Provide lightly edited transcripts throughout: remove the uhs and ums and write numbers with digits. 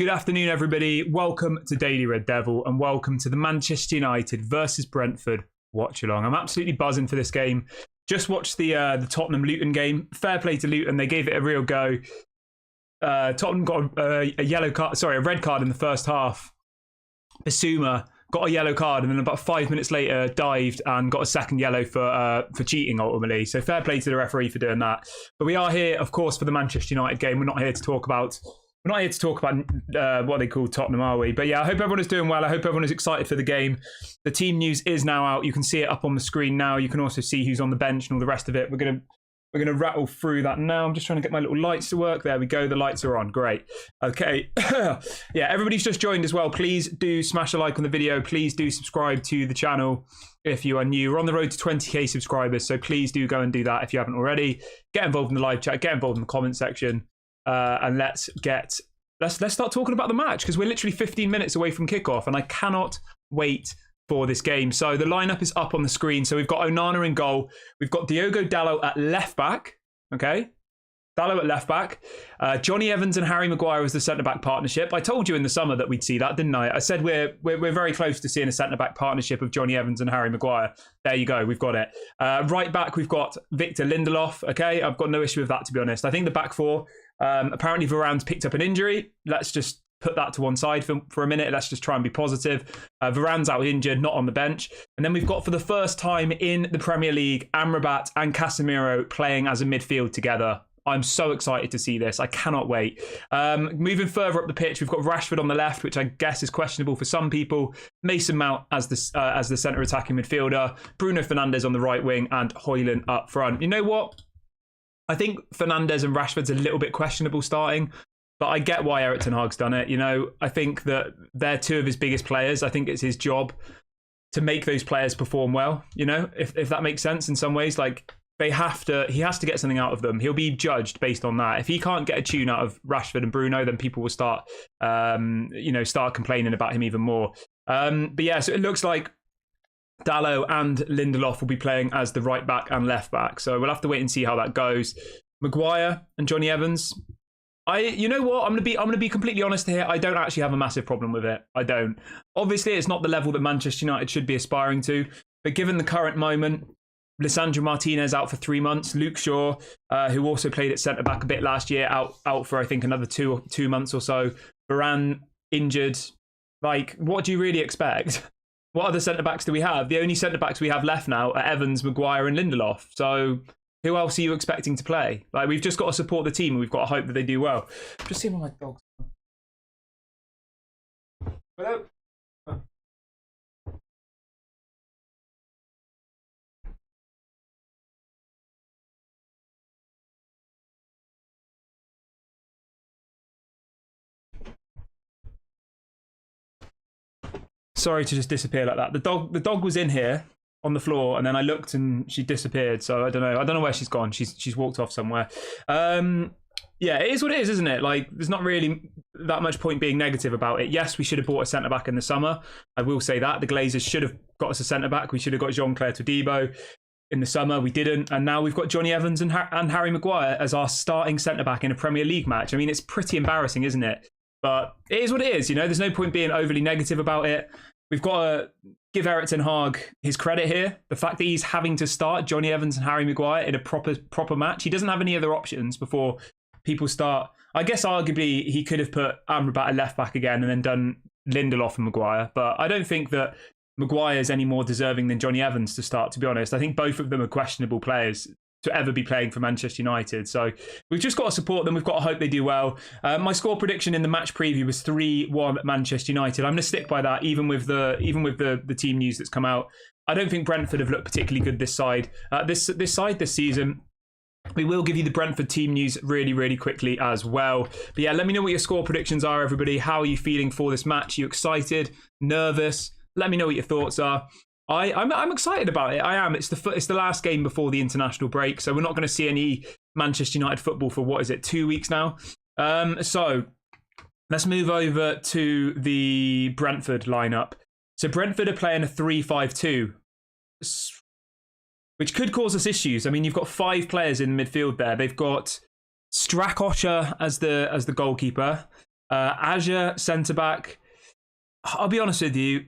Good afternoon, everybody. Welcome to Daily Red Devil and welcome to the Manchester United versus Brentford watch along. I'm absolutely buzzing for this game. Just watched the Tottenham Luton game. Fair play to Luton. They gave it a real go. Tottenham got a red card in the first half. Basuma got a yellow card and then about 5 minutes later dived and got a second yellow for cheating ultimately. So fair play to the referee for doing that. But we are here, of course, for the Manchester United game. We're not here to talk about what they call Tottenham, are we? But yeah, I hope everyone is doing well. I hope everyone is excited for the game. The team news is now out. You can see it up on the screen now. You can also see who's on the bench and all the rest of it. We're gonna rattle through that now. I'm just trying to get my little lights to work. There we go. The lights are on. Great. Okay. Yeah, everybody's just joined as well. Please do smash a like on the video. Please do subscribe to the channel if you are new. We're on the road to 20k subscribers, so please do go and do that if you haven't already. Get involved in the live chat. Get involved in the comment section. And let's start talking about the match because we're literally 15 minutes away from kickoff and I cannot wait for this game. So the lineup is up on the screen. So we've got Onana in goal. We've got Diogo Dalot at left back. Okay. Dalot at left back. Johnny Evans and Harry Maguire as the centre-back partnership. I told you in the summer that we'd see that, didn't I? I said we're very close to seeing a centre-back partnership of Johnny Evans and Harry Maguire. There you go. We've got it. Right back, we've got Victor Lindelof. Okay. I've got no issue with that, to be honest. I think the back four, apparently Varane's picked up an injury. Let's just put that to one side for a minute. Let's just try and be positive. Varane's out injured, not on the bench. And then we've got, for the first time in the Premier League, Amrabat and Casemiro playing as a midfield together. I'm so excited to see this. I cannot wait. Moving further up the pitch, we've got Rashford on the left, which I guess is questionable for some people. Mason Mount as the centre attacking midfielder. Bruno Fernandes on the right wing and Højlund up front. You know what? I think Fernandes and Rashford's a little bit questionable starting, but I get why Erik ten Hag's done it. You know, I think that they're two of his biggest players. I think it's his job to make those players perform well, you know, if that makes sense in some ways. Like, he has to get something out of them. He'll be judged based on that. If he can't get a tune out of Rashford and Bruno, then people will start complaining about him even more. But yeah, so it looks like Dalot and Lindelof will be playing as the right back and left back. So we'll have to wait and see how that goes. Maguire and Johnny Evans. You know what? I'm gonna be completely honest here. I don't actually have a massive problem with it. I don't. Obviously, it's not the level that Manchester United should be aspiring to. But given the current moment, Lisandro Martinez out for 3 months. Luke Shaw, who also played at centre back a bit last year, out for I think another two months or so. Varane injured. Like, what do you really expect? What other centre backs do we have? The only centre backs we have left now are Evans, Maguire, and Lindelof. So who else are you expecting to play? Like, we've just got to support the team and we've got to hope that they do well. Just seeing all my dogs. Hello. Sorry to just disappear like that. The dog was in here on the floor, and then I looked and she disappeared. So I don't know where she's gone. She's walked off somewhere. Yeah, it is what it is, isn't it? Like, there's not really that much point being negative about it. Yes, we should have bought a centre back in the summer. I will say that the Glazers should have got us a centre back. We should have got Jean-Claire Todibo in the summer. We didn't, and now we've got Johnny Evans and Harry Maguire as our starting centre back in a Premier League match. I mean, it's pretty embarrassing, isn't it? But it is what it is. You know, there's no point being overly negative about it. We've got to give Erik ten Hag his credit here. The fact that he's having to start Johnny Evans and Harry Maguire in a proper match. He doesn't have any other options before people start. I guess arguably he could have put Amrabat at left back again and then done Lindelof and Maguire. But I don't think that Maguire is any more deserving than Johnny Evans to start, to be honest. I think both of them are questionable players to ever be playing for Manchester United. So we've just got to support them. We've got to hope they do well. My score prediction in the match preview was 3-1 Manchester United. I'm going to stick by that, even with the team news that's come out. I don't think Brentford have looked particularly good this season. We will give you the Brentford team news really, really quickly as well. But yeah, let me know what your score predictions are, everybody. How are you feeling for this match? Are you excited? Nervous? Let me know what your thoughts are. I'm excited about it. I am. It's the last game before the international break, so we're not going to see any Manchester United football for, what is it, 2 weeks now? So let's move over to the Brentford lineup. So Brentford are playing a 3-5-2, which could cause us issues. I mean, you've got 5 players in midfield there. They've got Strakosha as the goalkeeper. Azure, centre-back. I'll be honest with you,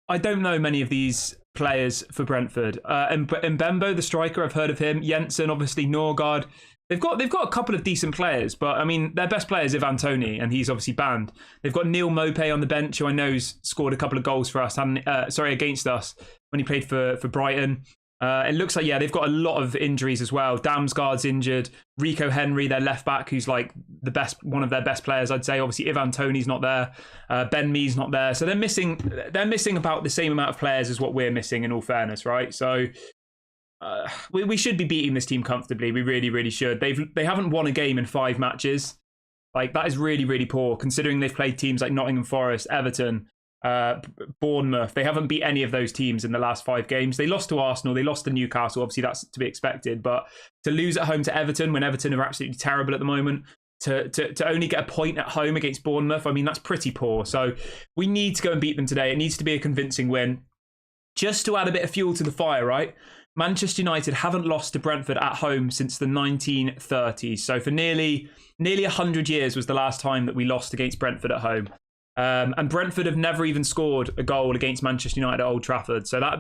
I don't know many of these players for Brentford. Mbembo, the striker, I've heard of him. Jensen, obviously, Norgard. They've got a couple of decent players, but I mean, their best player is Ivan Toney, and he's obviously banned. They've got Neil Maupay on the bench, who I know's scored a couple of goals for us, against us when he played for Brighton. It looks like, they've got a lot of injuries as well. Damsgaard's injured. Rico Henry, their left back, who's like one of their best players, I'd say. Obviously, Ivan Toney's not there. Ben Mee's not there. So they're missing about the same amount of players as what we're missing, in all fairness, right? So we should be beating this team comfortably. We really, really should. They haven't won a game in 5 matches. Like, that is really, really poor, considering they've played teams like Nottingham Forest, Everton, Bournemouth. They haven't beat any of those teams in the last 5 games. They lost to Arsenal, they lost to Newcastle. Obviously, that's to be expected. But to lose at home to Everton, when Everton are absolutely terrible at the moment, to only get a point at home against Bournemouth, I mean, that's pretty poor. So we need to go and beat them today. It needs to be a convincing win. Just to add a bit of fuel to the fire, right? Manchester United haven't lost to Brentford at home since the 1930s. So for nearly 100 years was the last time that we lost against Brentford at home. And Brentford have never even scored a goal against Manchester United at Old Trafford. So I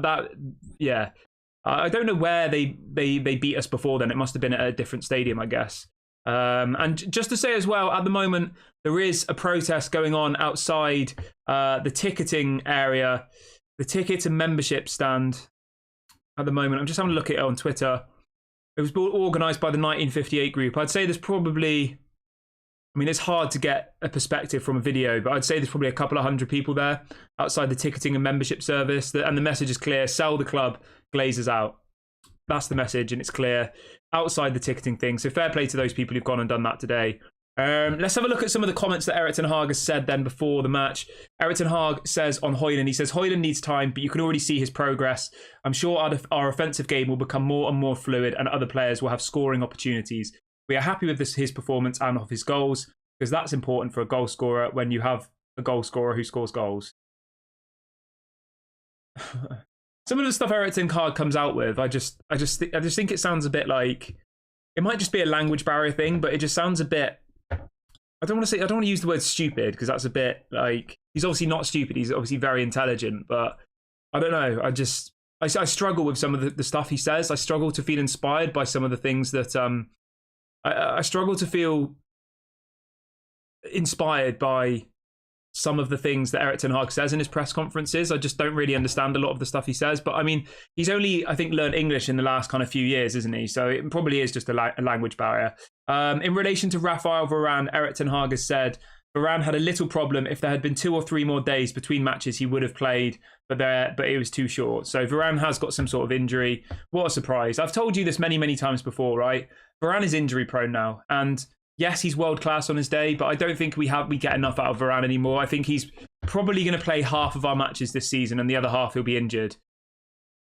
don't know where they beat us before then. It must have been at a different stadium, I guess. And just to say as well, at the moment, there is a protest going on outside the ticketing area, the ticket and membership stand at the moment. I'm just having a look at it on Twitter. It was organised by the 1958 group. I'd say there's probably... I mean, it's hard to get a perspective from a video, but I'd say there's probably a couple of hundred people there outside the ticketing and membership service. And the message is clear: sell the club, Glazers out. That's the message, and it's clear outside the ticketing thing. So fair play to those people who've gone and done that today. Let's have a look at some of the comments that Eric Ten Hag has said then before the match. Eric Ten Hag says on Højlund, he says, Højlund needs time, but you can already see his progress. I'm sure our offensive game will become more and more fluid and other players will have scoring opportunities. We are happy with his performance and of his goals, because that's important for a goal scorer when you have a goal scorer who scores goals. Some of the stuff Eric Ten Hag comes out with, I just think it sounds a bit like, it might just be a language barrier thing, but it just sounds a bit, I don't want to use the word stupid, because that's a bit like, he's obviously not stupid, he's obviously very intelligent, but I don't know, I struggle with some of the stuff he says. I struggle to feel inspired by some of the things that I struggle to feel inspired by some of the things that Eric Ten Hag says in his press conferences. I just don't really understand a lot of the stuff he says. But I mean, he's only, I think, learned English in the last kind of few years, isn't he? So it probably is just a language barrier. In relation to Raphael Varane, Eric Ten Hag has said, Varane had a little problem. If there had been 2 or 3 more days between matches, he would have played, but it was too short. So Varane has got some sort of injury. What a surprise. I've told you this many, many times before, right? Varane is injury prone now. And yes, he's world class on his day, but I don't think we get enough out of Varane anymore. I think he's probably going to play half of our matches this season and the other half he'll be injured.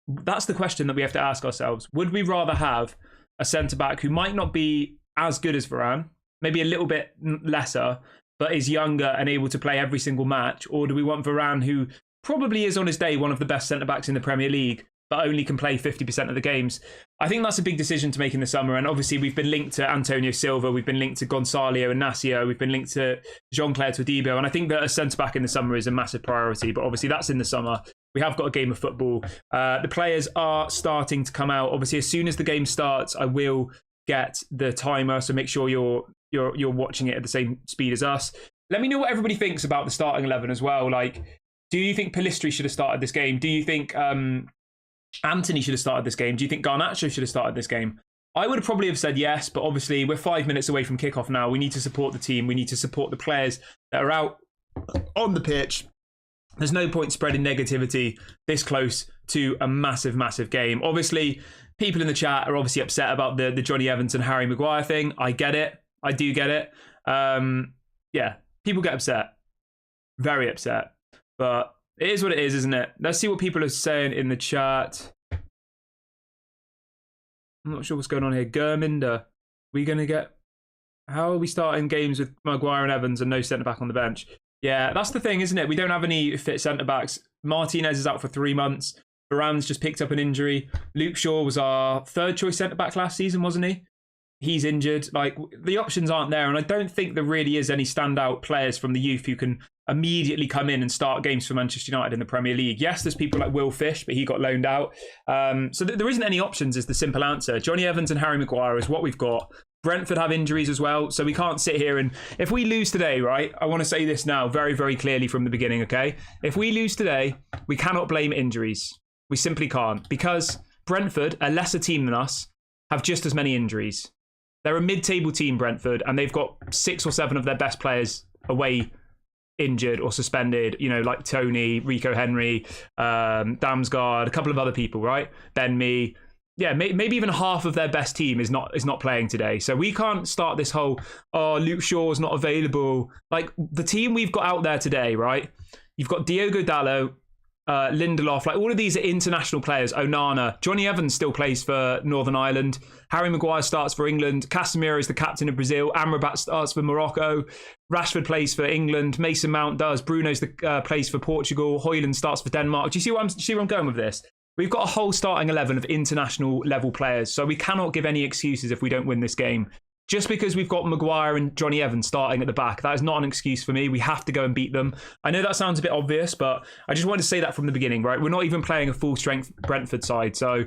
That's the question that we have to ask ourselves. Would we rather have a centre-back who might not be as good as Varane, maybe a little bit lesser, but is younger and able to play every single match? Or do we want Varane, who probably is on his day one of the best centre-backs in the Premier League, but only can play 50% of the games? I think that's a big decision to make in the summer. And obviously we've been linked to Antonio Silva, we've been linked to Gonçalo Inacio, we've been linked to Jean-Claire Todibo. And I think that a centre-back in the summer is a massive priority, but obviously that's in the summer. We have got a game of football. The players are starting to come out. Obviously, as soon as the game starts, I will get the timer, so make sure you're watching it at the same speed as us. Let me know what everybody thinks about the starting 11 as well. Like, do you think Pellistri should have started this game? Do you think Anthony should have started this game? Do you think Garnacho should have started this game? I would probably have said yes, but obviously we're 5 minutes away from kickoff now. We need to support the team. We need to support the players that are out on the pitch. There's no point spreading negativity this close to a massive, massive game. Obviously, people in the chat are obviously upset about the Johnny Evans and Harry Maguire thing. I get it. I do get it. Yeah, people get upset. Very upset. But it is what it is, isn't it? Let's see what people are saying in the chat. I'm not sure what's going on here. Gurminder, how are we starting games with Maguire and Evans and no centre-back on the bench? Yeah, that's the thing, isn't it? We don't have any fit centre-backs. Martinez is out for 3 months. Varane's just picked up an injury. Luke Shaw was our 3rd choice centre-back last season, wasn't he? he's injured. Like, the options aren't there, and I don't think there really is any standout players from the youth who can immediately come in and start games for Manchester United in the Premier League. Yes, there's people like Will Fish, but he got loaned out. So there isn't any options is the simple answer. Johnny Evans and Harry Maguire is what we've got. Brentford have injuries as well, so we can't sit here and... If we lose today, right, I want to say this now very, very clearly from the beginning, okay? If we lose today, we cannot blame injuries. We simply can't, because Brentford, a lesser team than us, have just as many injuries. They're a mid-table team, Brentford, and they've got 6 or 7 of their best players away injured or suspended, you know, like Tony, Rico Henry, Damsgaard, a couple of other people, right? Ben Mee. Yeah, maybe even half of their best team is not playing today. So we can't start this whole, oh, Luke Shaw's not available. Like, the team we've got out there today, right? You've got Diogo Dalot, Lindelof, like all of these are international players. Onana, Johnny Evans still plays for Northern Ireland. Harry Maguire starts for England. Casemiro is the captain of Brazil. Amrabat starts for Morocco. Rashford plays for England. Mason Mount does. Bruno's plays for Portugal. Højlund starts for Denmark. Do you see where I'm going with this? We've got a whole starting 11 of international level players, so we cannot give any excuses if we don't win this game. Just because we've got Maguire and Johnny Evans starting at the back, that is not an excuse for me. We have to go and beat them. I know that sounds a bit obvious, but I just wanted to say that from the beginning, right? We're not even playing a full-strength Brentford side, so,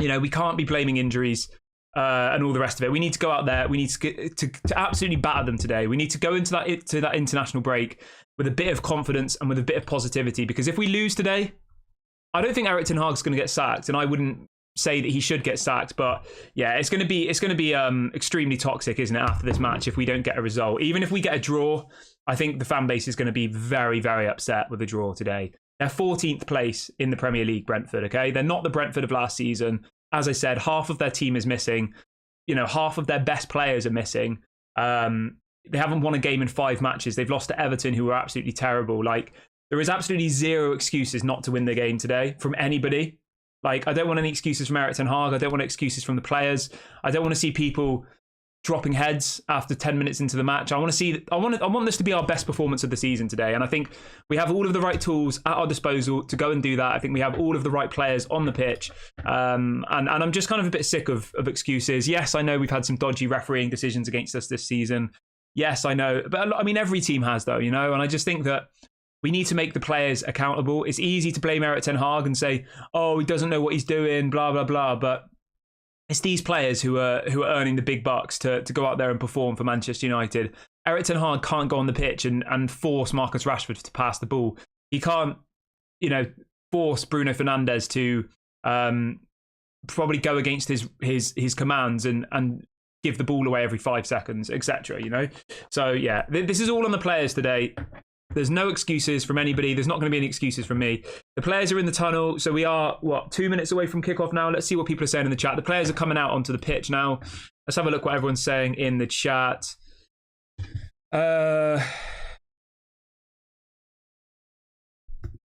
you know, we can't be blaming injuries and all the rest of it. We need to go out there. We need to absolutely batter them today. We need to go into that international break with a bit of confidence and with a bit of positivity, because if we lose today, I don't think Erik ten Hag's going to get sacked, and I wouldn't say that he should get sacked, but yeah, it's going to be extremely toxic, isn't it, after this match if we don't get a result. Even if we get a draw, I think the fan base is going to be very, very upset with a draw today. They're 14th place in the Premier League, Brentford, okay? They're not the Brentford of last season. As I said, half of their team is missing. You know, half of their best players are missing. They haven't won a game in 5 matches. They've lost to Everton, who are absolutely terrible. Like, there is absolutely zero excuses not to win the game today from anybody. Like, I don't want any excuses from Erik ten Hag. I don't want excuses from the players. I don't want to see people dropping heads after 10 minutes into the match. I want this to be our best performance of the season today. And I think we have all of the right tools at our disposal to go and do that. I think we have all of the right players on the pitch. And I'm just kind of a bit sick of excuses. Yes, I know we've had some dodgy refereeing decisions against us this season. Yes, I know. But I mean, every team has, though, you know, and I just think that we need to make the players accountable. It's easy to blame Erik ten Hag and say, oh, he doesn't know what he's doing, blah, blah, blah. But it's these players who are earning the big bucks to go out there and perform for Manchester United. Erik ten Hag can't go on the pitch and force Marcus Rashford to pass the ball. He can't, you know, force Bruno Fernandes to probably go against his commands and give the ball away every 5 seconds, etc. You know? So, yeah, this is all on the players today. There's no excuses from anybody. There's not going to be any excuses from me. The players are in the tunnel. So we are, 2 minutes away from kickoff now. Let's see what people are saying in the chat. The players are coming out onto the pitch now. Let's have a look what everyone's saying in the chat.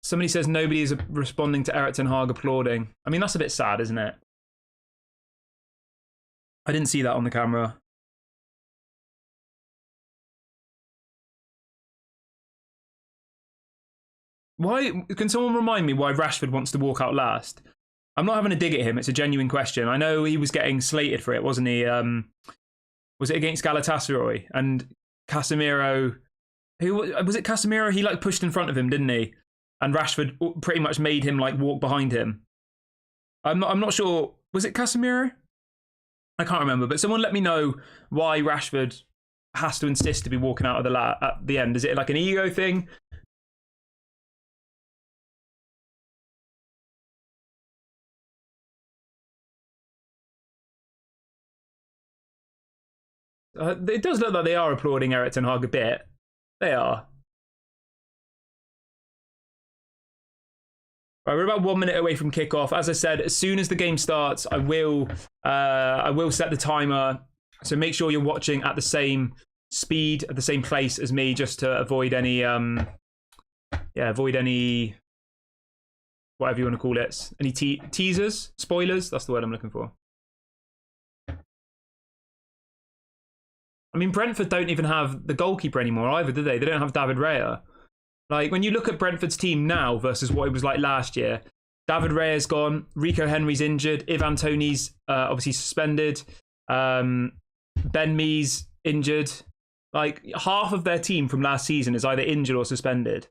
Somebody says nobody is responding to Erik ten Hag applauding. I mean, that's a bit sad, isn't it? I didn't see that on the camera. Why can someone remind me why Rashford wants to walk out last? I'm not having a dig at him. It's a genuine question. I know he was getting slated for it, wasn't he? Was it against Galatasaray? And Casemiro, who was it? Casemiro, he like pushed in front of him, didn't he? And Rashford pretty much made him like walk behind him. I'm not sure. Was it Casemiro? I can't remember. But someone let me know why Rashford has to insist to be walking out of at the end. Is it like an ego thing? It does look like they are applauding Erik ten Hag a bit. They are. Right, we're about 1 minute away from kickoff. As I said, as soon as the game starts, I will set the timer. So make sure you're watching at the same speed, at the same place as me, just to avoid any whatever you want to call it, any teasers, spoilers. That's the word I'm looking for. I mean, Brentford don't even have the goalkeeper anymore either, do they? They don't have David Raya. Like, when you look at Brentford's team now versus what it was like last year, David Raya's gone, Rico Henry's injured, Ivan Toney's obviously suspended. Ben Mee's injured. Like half of their team from last season is either injured or suspended.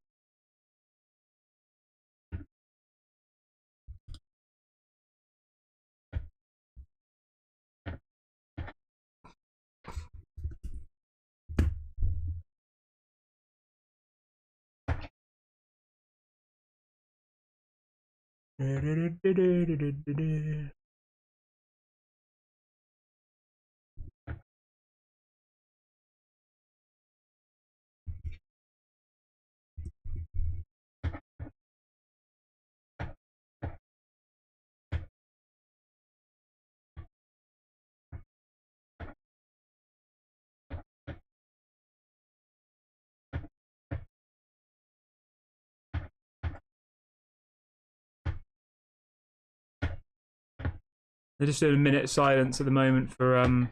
They're just doing a minute of silence at the moment for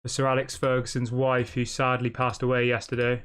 Sir Alex Ferguson's wife, who sadly passed away yesterday.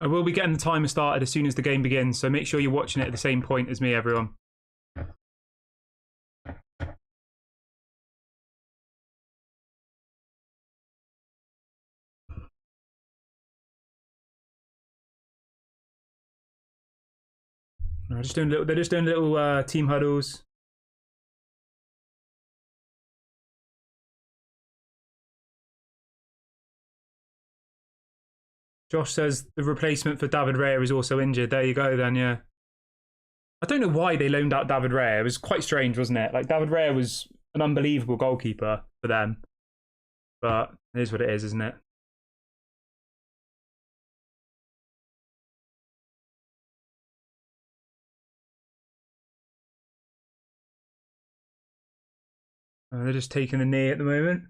I will be getting the timer started as soon as the game begins, so make sure you're watching it at the same point as me, everyone. They're just doing little team huddles. Josh says the replacement for David Raya is also injured. There you go then, yeah. I don't know why they loaned out David Raya. It was quite strange, wasn't it? Like, David Raya was an unbelievable goalkeeper for them. But it is what it is, isn't it? They're just taking the knee at the moment.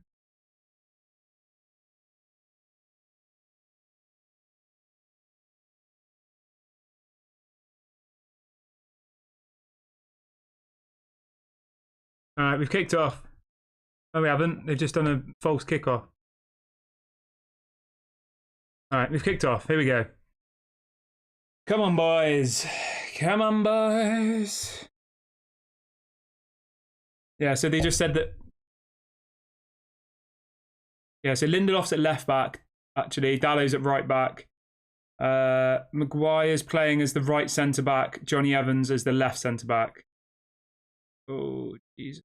All right, we've kicked off. Oh, we haven't. They've just done a false kickoff. All right, we've kicked off. Here we go. Come on, boys. Come on, boys. Yeah, so they just said that. Yeah, so Lindelof's at left back, actually. Dallow's at right back. Maguire's playing as the right centre back. Johnny Evans as the left centre back. Oh, jeez.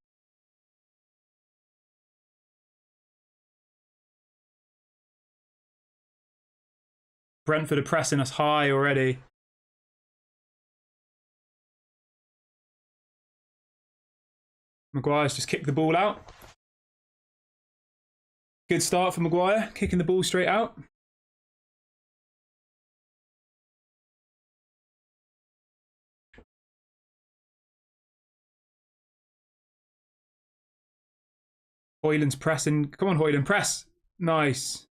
Brentford are pressing us high already. Maguire's just kicked the ball out. Good start for Maguire, kicking the ball straight out. Hoyland's pressing. Come on, Hoyland, press. Nice.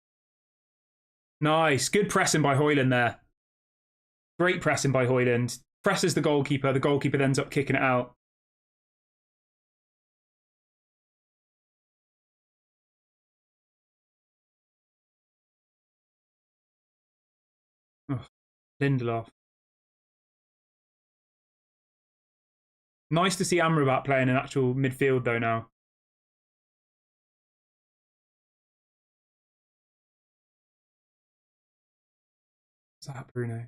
Nice. Good pressing by Hoyland there. Great pressing by Hoyland. Presses the goalkeeper. The goalkeeper ends up kicking it out. Oh, Lindelof. Nice to see Amrabat playing in actual midfield, though, now. What's that, Bruno?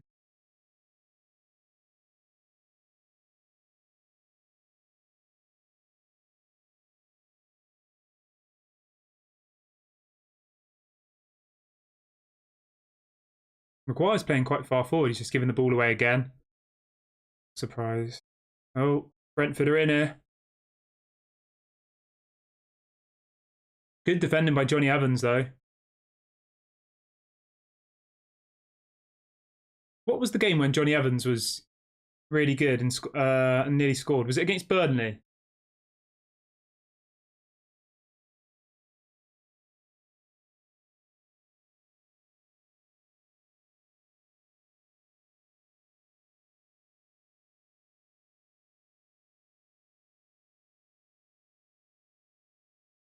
Maguire's playing quite far forward. He's just giving the ball away again. Surprise. Oh, Brentford are in here. Good defending by Johnny Evans, though. What was the game when Johnny Evans was really good and nearly scored? Was it against Burnley?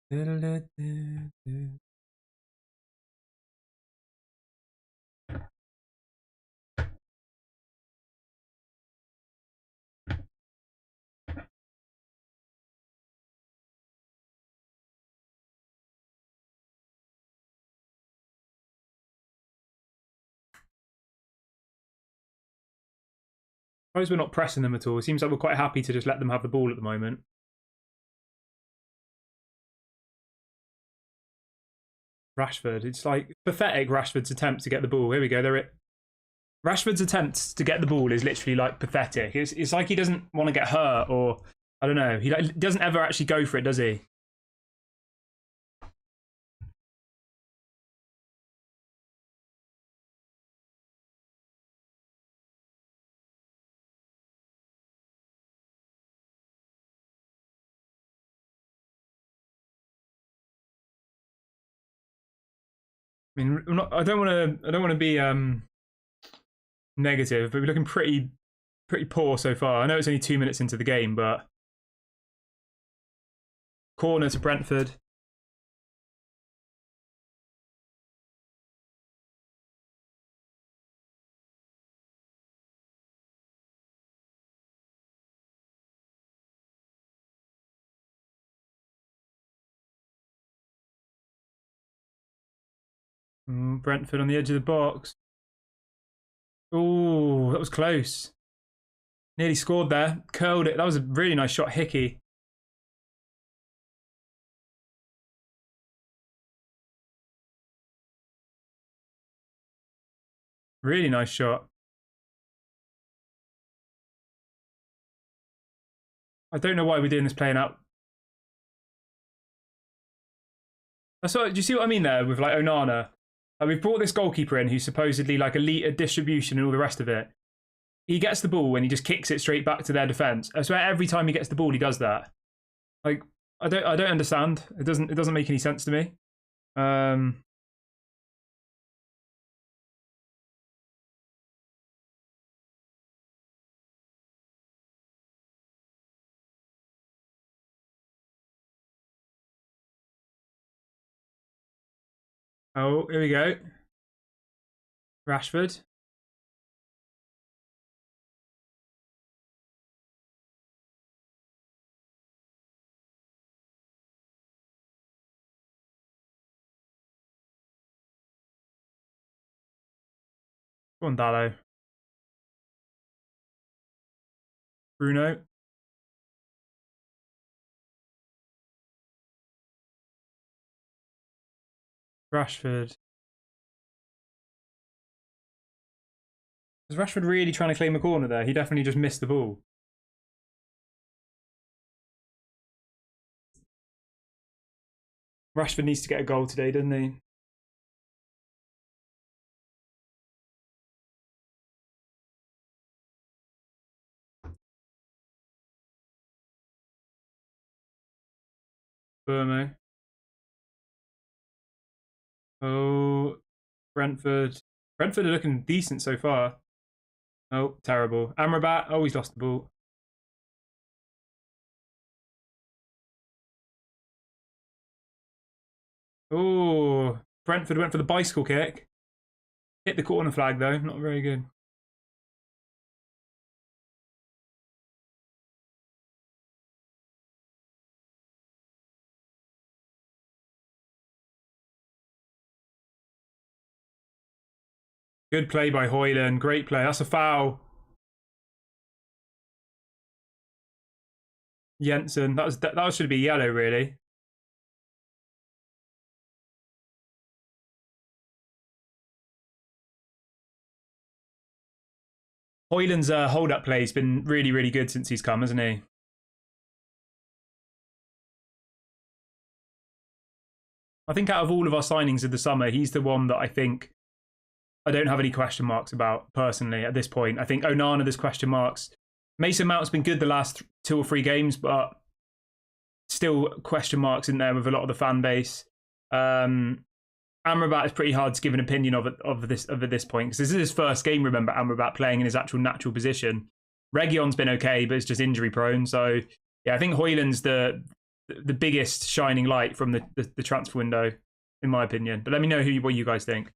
Suppose we're not pressing them at all. It seems like we're quite happy to just let them have the ball at the moment. Rashford, it's like pathetic. Rashford's attempt to get the ball. Here we go. They're it. Rashford's attempt to get the ball is literally like pathetic. It's like he doesn't want to get hurt, or I don't know. He doesn't ever actually go for it, does he? I mean, I don't want to be negative, but we're looking pretty poor so far. I know it's only 2 minutes into the game, but corner to Brentford. Brentford on the edge of the box. Oh, that was close. Nearly scored there. Curled it. That was a really nice shot, Hickey. Really nice shot. I don't know why we're doing this playing out. That's what, do you see what I mean there with like Onana? Like, we've brought this goalkeeper in who's supposedly like elite at distribution and all the rest of it. He gets the ball and he just kicks it straight back to their defense. I swear every time he gets the ball, he does that. Like, I don't understand. It doesn't make any sense to me. Oh, here we go. Rashford. Go on, Dallo. Bruno. Rashford. Was Rashford really trying to claim a corner there? He definitely just missed the ball. Rashford needs to get a goal today, doesn't he? Burmo. Oh, Brentford. Brentford are looking decent so far. Oh, terrible. Amrabat. Oh, he's lost the ball. Oh, Brentford went for the bicycle kick. Hit the corner flag, though. Not very good. Good play by Højlund. Great play. That's a foul. Jensen. That should be yellow, really. Højlund's hold-up play has been really, really good since he's come, hasn't he? I think out of all of our signings of the summer, he's the one that I think I don't have any question marks about personally at this point. I think Onana, there's question marks. Mason Mount's been good the last 2 or 3 games, but still question marks in there with a lot of the fan base. Amrabat is pretty hard to give an opinion of at this point, because this is his first game, remember, Amrabat playing in his actual natural position. Reguilón's been okay, but it's just injury prone. So, yeah, I think Højlund's the the biggest shining light from the transfer window, in my opinion. But let me know what you guys think.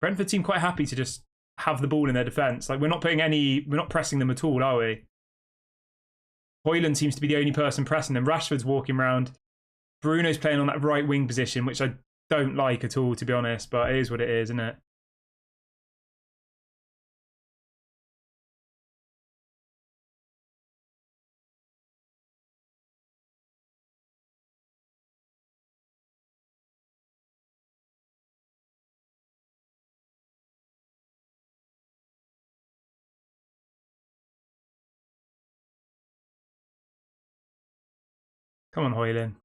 Brentford seem quite happy to just have the ball in their defence. Like we're not pressing them at all, are we? Højlund seems to be the only person pressing them. Rashford's walking around. Bruno's playing on that right wing position, which I don't like at all, to be honest. But it is what it is, isn't it? Come on, Højlund.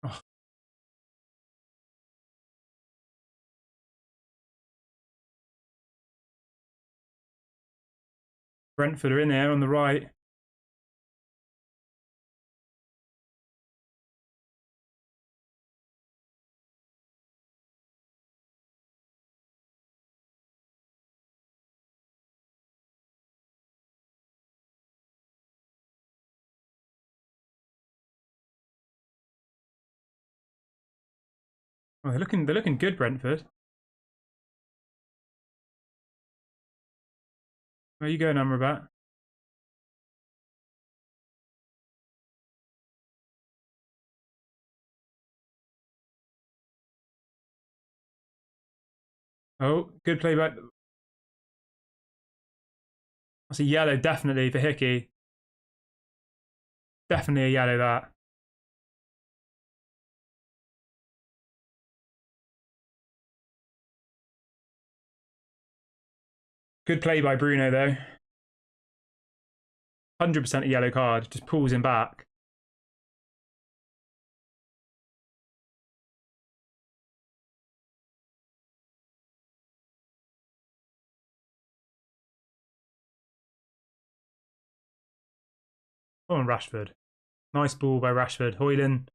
Oh. Brentford are in there on the right. Oh, they're looking good, Brentford. Where you going, Amrabat? Oh, good play back. That's a yellow, definitely, for Hickey. Definitely a yellow, that. Good play by Bruno, though. 100% a yellow card. Just pulls him back. Come on, Rashford. Nice ball by Rashford. Højlund.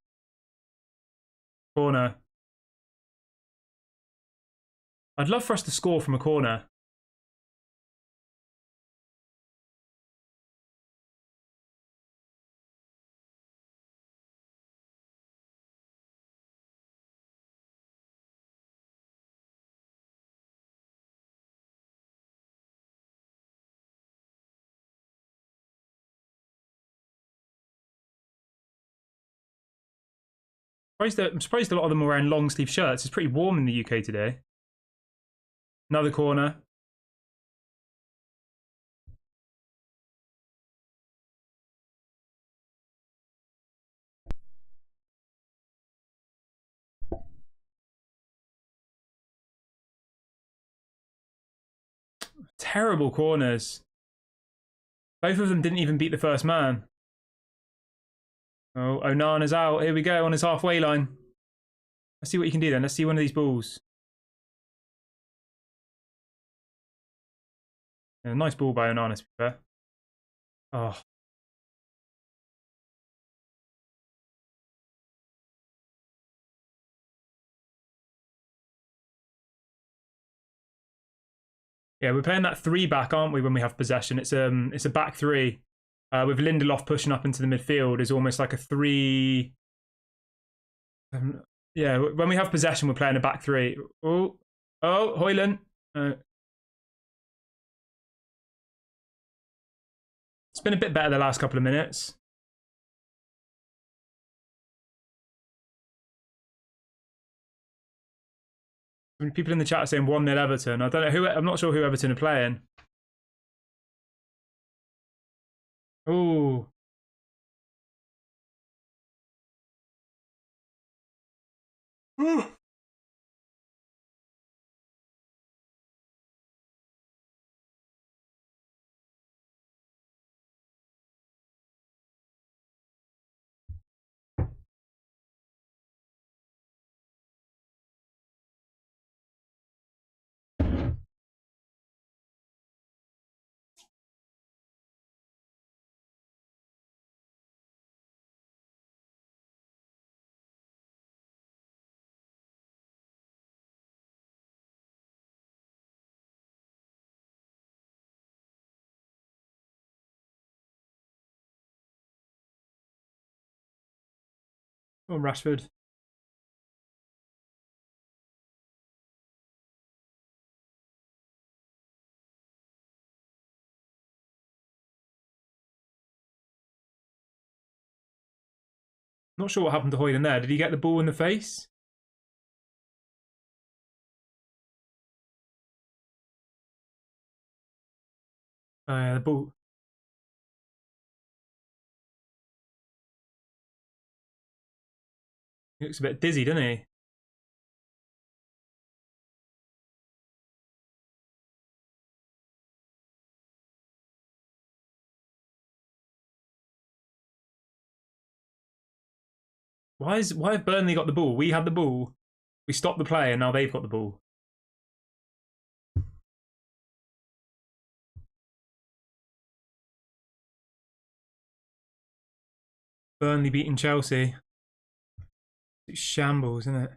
Corner. I'd love for us to score from a corner. I'm surprised a lot of them are wearing long sleeve shirts. It's pretty warm in the UK today. Another corner. Terrible corners. Both of them didn't even beat the first man. Oh, Onana's out. Here we go on his halfway line. Let's see what you can do then. Let's see one of these balls. Yeah, nice ball by Onana, to be fair. Oh. Yeah, we're playing that 3-back, aren't we, when we have possession? It's a back 3. With Lindelof pushing up into the midfield is almost like a 3. Yeah, when we have possession, we're playing a back 3. Oh, Højlund. It's been a bit better the last couple of minutes. People in the chat are saying 1-0 Everton. I don't know who. I'm not sure who Everton are playing. Oh. Come on, Rashford. Not sure what happened to Hoyland there. Did he get the ball in the face? The ball. He looks a bit dizzy, doesn't he? Why have Burnley got the ball? We had the ball. We stopped the play, and now they've got the ball. Burnley beating Chelsea. It's shambles, isn't it?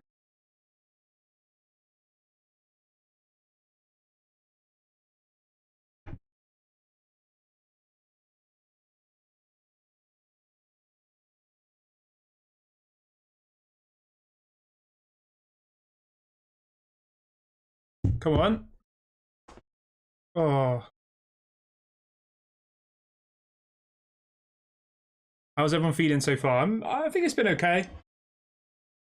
Come on. Oh. How's everyone feeling so far? I think it's been okay.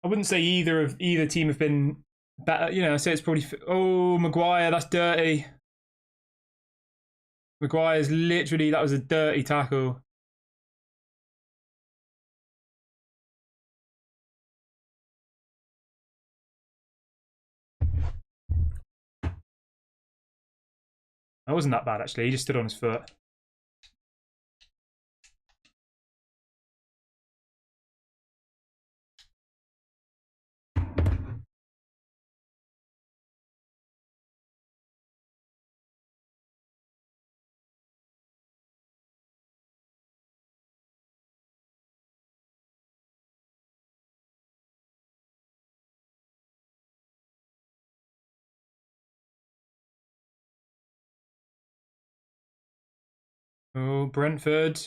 I wouldn't say either team have been better. You know, I say it's probably. Oh, Maguire, that's dirty. Maguire's literally, that was a dirty tackle. That wasn't that bad, actually. He just stood on his foot. Oh, Brentford.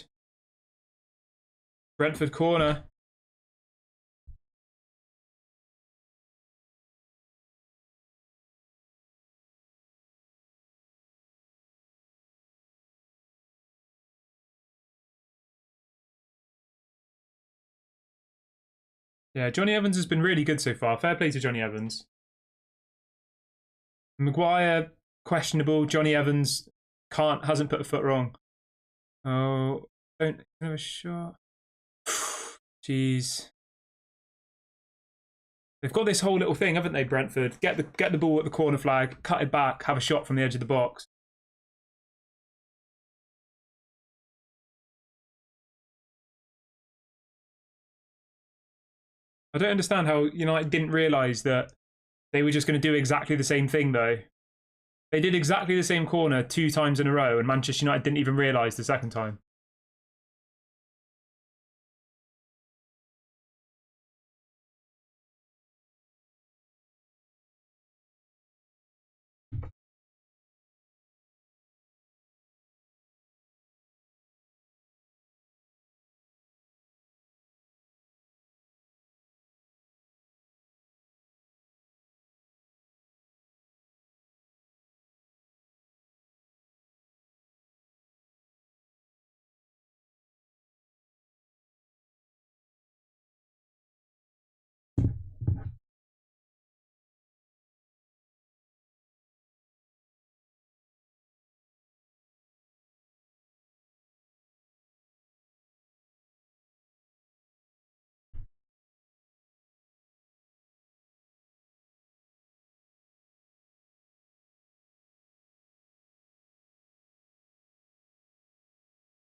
Brentford corner. Yeah, Johnny Evans has been really good so far. Fair play to Johnny Evans. Maguire, questionable. Johnny Evans hasn't put a foot wrong. Oh, don't have a shot. Jeez. They've got this whole little thing, haven't they, Brentford? Get the ball at the corner flag, cut it back, have a shot from the edge of the box. I don't understand how United didn't realise that they were just going to do exactly the same thing, though. They did exactly the same corner 2 times in a row, and Manchester United didn't even realise the second time.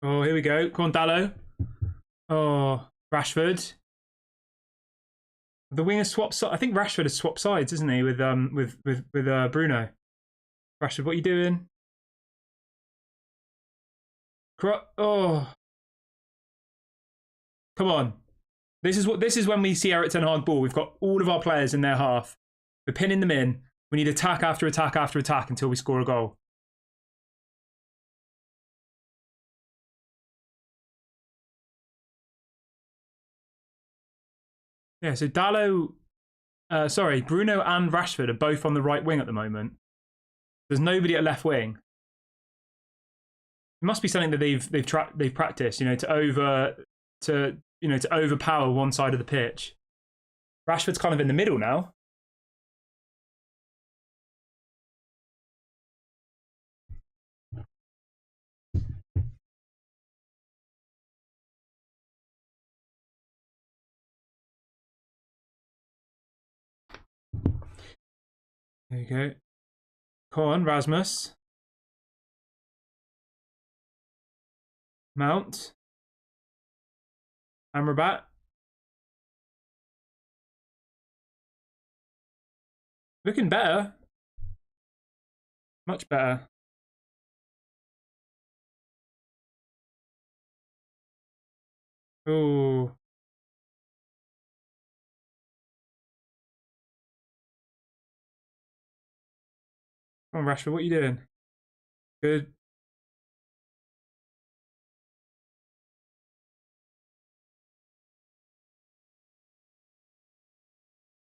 Oh, here we go. Come on, Dallo. Oh, Rashford. The winger swapped. I think Rashford has swapped sides, isn't he? With Bruno. Rashford, what are you doing? Oh, come on. This is when we see Eric Ten Hag ball. We've got all of our players in their half. We're pinning them in. We need attack after attack after attack until we score a goal. Yeah, so sorry, Bruno and Rashford are both on the right wing at the moment. There's nobody at left wing. It must be something that they've practiced, you know, to overpower one side of the pitch. Rashford's kind of in the middle now. There you go. Come on, Rasmus. Mount. Amrabat. Looking better. Much better. Oh. Come on, Rashford, what are you doing? Good.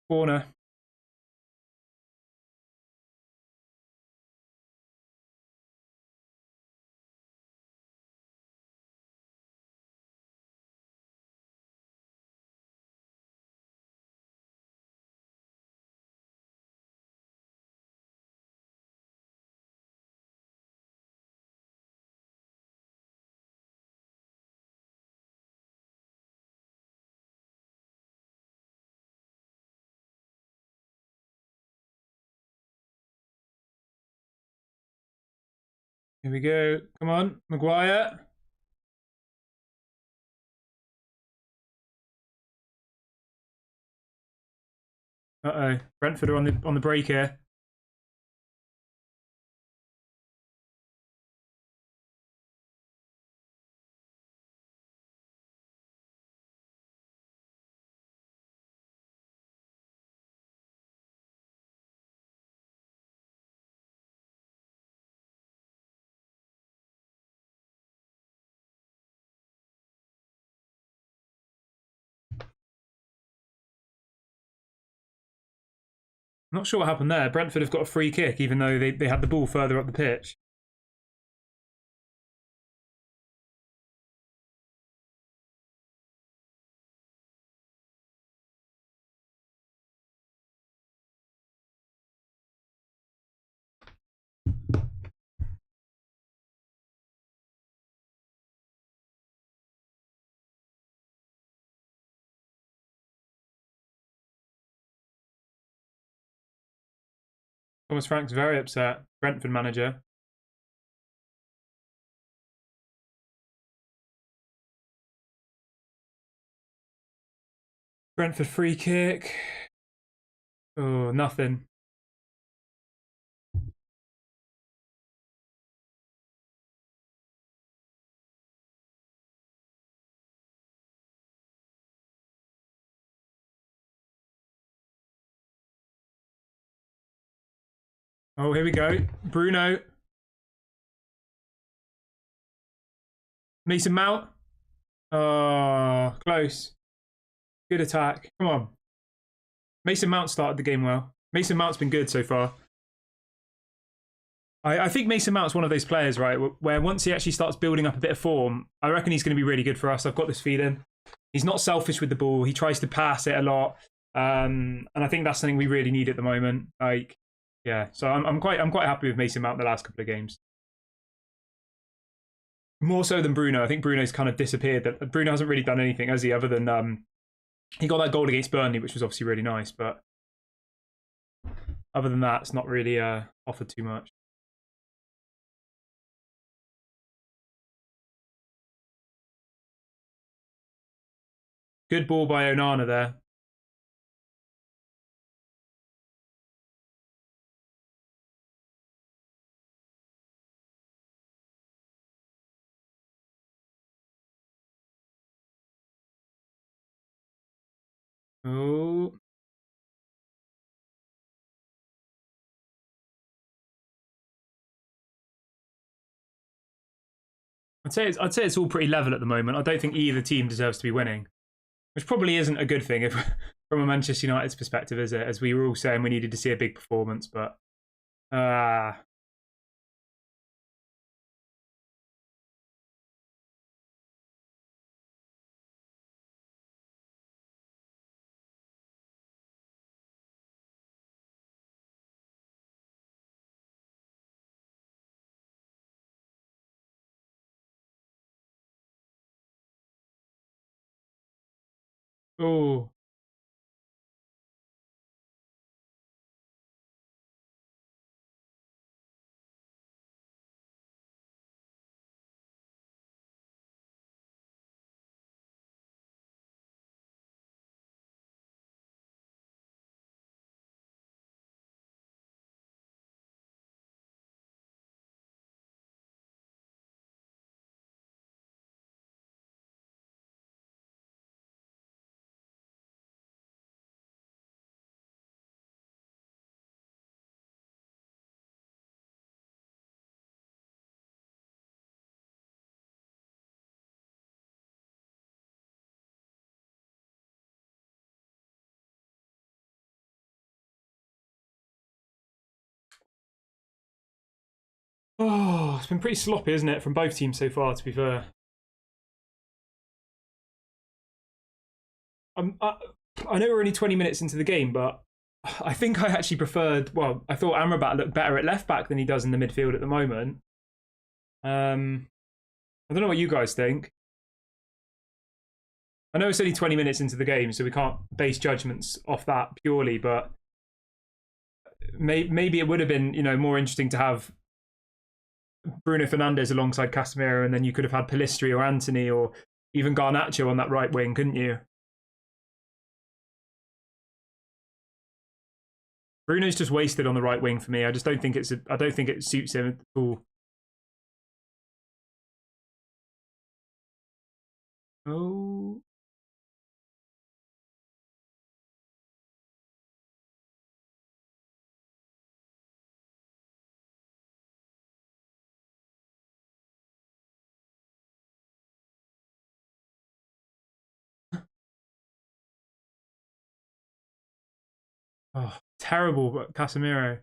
Corner. Here we go. Come on, Maguire. Uh-oh. Brentford are on the break here. I'm not sure what happened there. Brentford have got a free kick, even though they had the ball further up the pitch. Thomas Frank's very upset. Brentford manager. Brentford free kick. Oh, nothing. Oh, here we go. Bruno. Mason Mount. Oh, close. Good attack. Come on. Mason Mount started the game well. Mason Mount's been good so far. I think Mason Mount's one of those players, right, where once he actually starts building up a bit of form, I reckon he's going to be really good for us. I've got this feeling. He's not selfish with the ball. He tries to pass it a lot. And I think that's something we really need at the moment. Like, yeah, so I'm quite happy with Mason Mount the last couple of games. More so than Bruno. I think Bruno's kind of disappeared. Bruno hasn't really done anything, has he, other than he got that goal against Burnley, which was obviously really nice. But other than that, it's not really offered too much. Good ball by Onana there. Oh. I'd say it's all pretty level at the moment. I don't think either team deserves to be winning, which probably isn't a good thing. from a Manchester United's perspective, is it? As we were all saying, we needed to see a big performance, but oh. Oh, it's been pretty sloppy, isn't it, from both teams so far, to be fair. I know we're only 20 minutes into the game, but I think I actually preferred, well, I thought Amrabat looked better at left back than he does in the midfield at the moment. I don't know what you guys think. I know it's only 20 minutes into the game, so we can't base judgments off that purely, but maybe it would have been, more interesting to have Bruno Fernandes alongside Casemiro, and then you could have had Pellistri or Antony or even Garnacho on that right wing, couldn't you? Bruno's just wasted on the right wing for me. I just don't think I don't think it suits him at all. Oh. Oh, terrible Casemiro.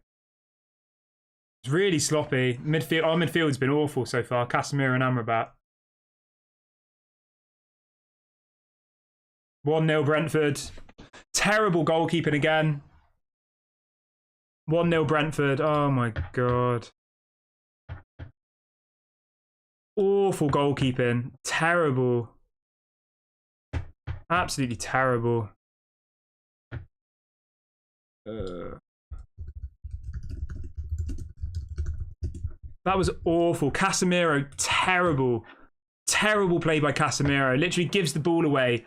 It's really sloppy. Our midfield's been awful so far. Casemiro and Amrabat. 1-0 Brentford. Terrible goalkeeping again. 1-0 Brentford. Oh my god. Awful goalkeeping. Terrible. Absolutely terrible. That was awful. Casemiro, terrible. Terrible play by Casemiro. Literally gives the ball away.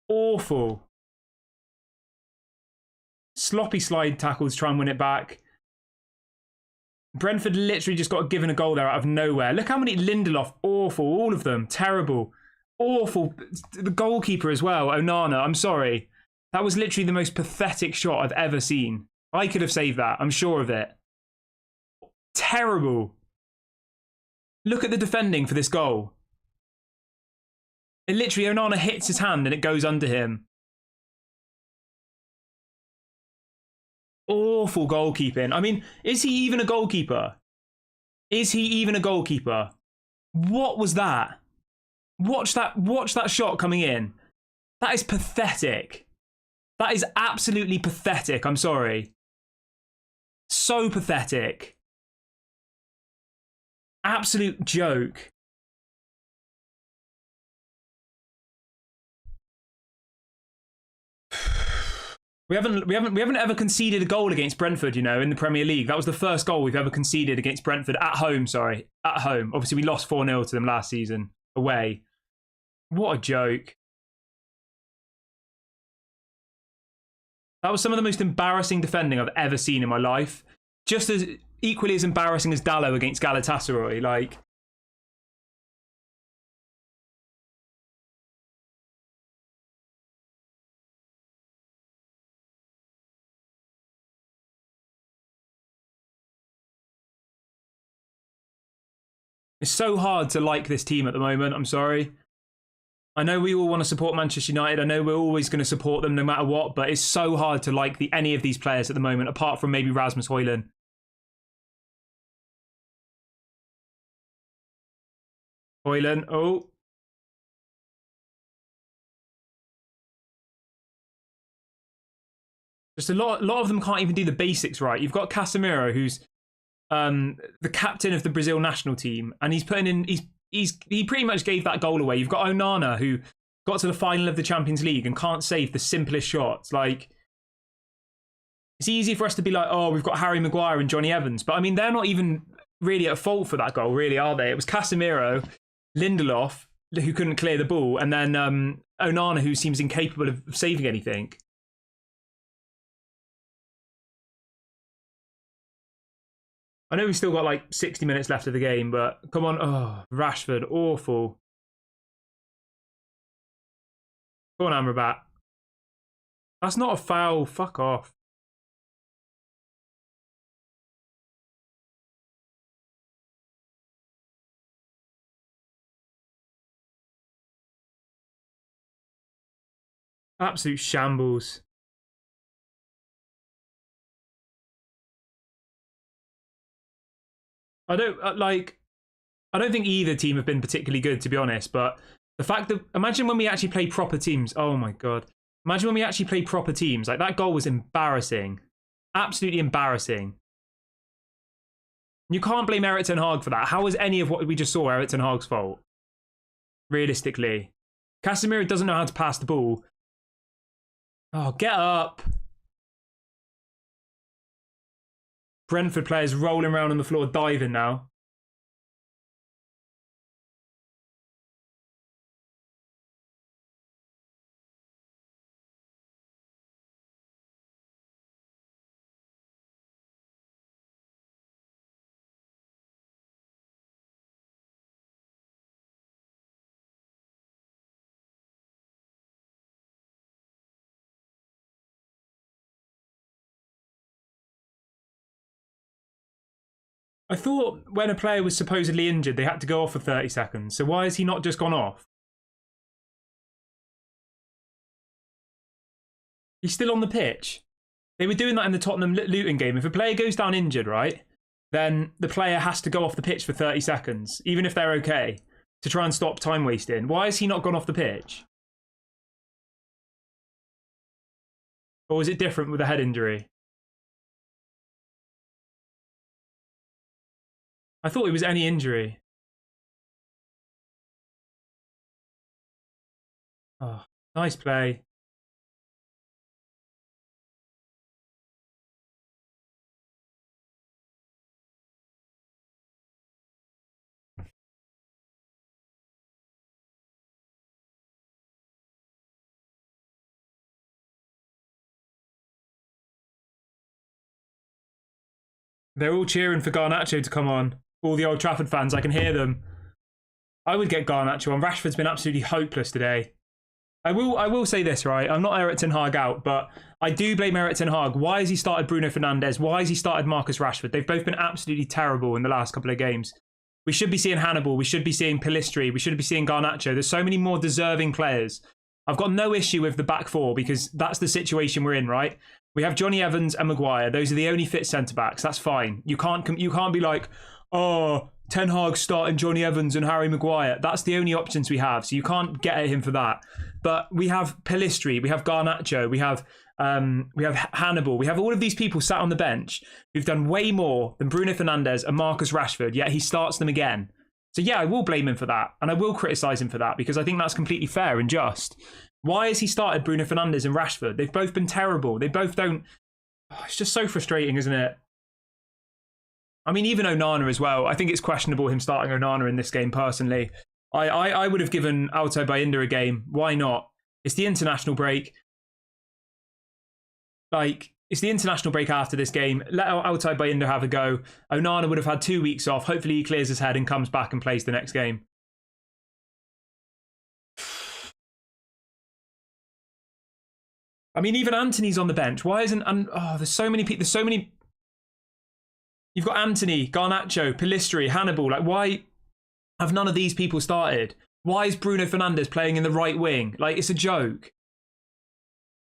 Awful. Sloppy slide tackles, try and win it back. Brentford literally just got given a goal there out of nowhere. Look how many Lindelof, awful, all of them, terrible, awful. The goalkeeper as well, Onana, I'm sorry. That was literally the most pathetic shot I've ever seen. I could have saved that, I'm sure of it. Terrible. Look at the defending for this goal. It literally, Onana hits his hand and it goes under him. Awful goalkeeping. I mean, is he even a goalkeeper? Is he even a goalkeeper? What was that? Watch that shot coming in. That is pathetic. That is absolutely pathetic. I'm sorry. So pathetic. Absolute joke. We haven't ever conceded a goal against Brentford, in the Premier League. That was the first goal we've ever conceded against Brentford at home, at home. Obviously, we lost 4-0 to them last season away. What a joke. That was some of the most embarrassing defending I've ever seen in my life. Just as equally as embarrassing as Dalot against Galatasaray. Like, it's so hard to like this team at the moment. I'm sorry. I know we all want to support Manchester United. I know we're always going to support them no matter what, but it's so hard to like any of these players at the moment, apart from maybe Rasmus Højlund. Højlund, oh. Just a lot of them can't even do the basics right. You've got Casemiro, who's the captain of the Brazil national team, and he's putting in, he pretty much gave that goal away. You've got Onana, who got to the final of the Champions League and can't save the simplest shots. Like, it's easy for us to be like, oh, we've got Harry Maguire and Johnny Evans, but I mean, they're not even really at fault for that goal, really, are they? It was Casemiro, Lindelof, who couldn't clear the ball, and then Onana, who seems incapable of saving anything. I know we've still got like 60 minutes left of the game, but come on. Oh, Rashford, awful. Go on, Amrabat. That's not a foul. Fuck off. Absolute shambles. I don't think either team have been particularly good, to be honest, but the fact that, imagine when we actually play proper teams. Oh my God. Imagine when we actually play proper teams. Like, that goal was embarrassing. Absolutely embarrassing. You can't blame Erik ten Hag for that. How was any of what we just saw Erik ten Hag's fault? Realistically. Casemiro doesn't know how to pass the ball. Oh, get up. Brentford players rolling around on the floor, diving now. I thought when a player was supposedly injured, they had to go off for 30 seconds. So why has he not just gone off? He's still on the pitch. They were doing that in the Tottenham Luton game. If a player goes down injured, right, then the player has to go off the pitch for 30 seconds, even if they're okay, to try and stop time wasting. Why has he not gone off the pitch? Or was it different with a head injury? I thought it was any injury. Oh, nice play. They're all cheering for Garnacho to come on. All the Old Trafford fans, I can hear them. I would get Garnacho on. Rashford's been absolutely hopeless today. I will say this, right? I'm not Erik ten Hag out, but I do blame Erik ten Hag. Why has he started Bruno Fernandes? Why has he started Marcus Rashford? They've both been absolutely terrible in the last couple of games. We should be seeing Hannibal. We should be seeing Pellistri. We should be seeing Garnacho. There's so many more deserving players. I've got no issue with the back four because that's the situation we're in, right? We have Johnny Evans and Maguire. Those are the only fit centre-backs. That's fine. You can't be like, oh, Ten Hag starting Johnny Evans and Harry Maguire. That's the only options we have. So you can't get at him for that. But we have Pellistri, we have Garnacho, we have Hannibal. We have all of these people sat on the bench who've done way more than Bruno Fernandes and Marcus Rashford, yet he starts them again. So yeah, I will blame him for that. And I will criticise him for that because I think that's completely fair and just. Why has he started Bruno Fernandes and Rashford? They've both been terrible. They both don't... Oh, it's just so frustrating, isn't it? I mean, even Onana as well. I think it's questionable him starting Onana in this game, personally. I would have given Altay Bayindir a game. Why not? It's the international break. Like, it's the international break after this game. Let Altay Bayindir have a go. Onana would have had 2 weeks off. Hopefully he clears his head and comes back and plays the next game. I mean, even Anthony's on the bench. Why isn't... Oh, there's so many people. There's so many... You've got Anthony, Garnacho, Pellistri, Hannibal. Like, why have none of these people started? Why is Bruno Fernandes playing in the right wing? Like, it's a joke.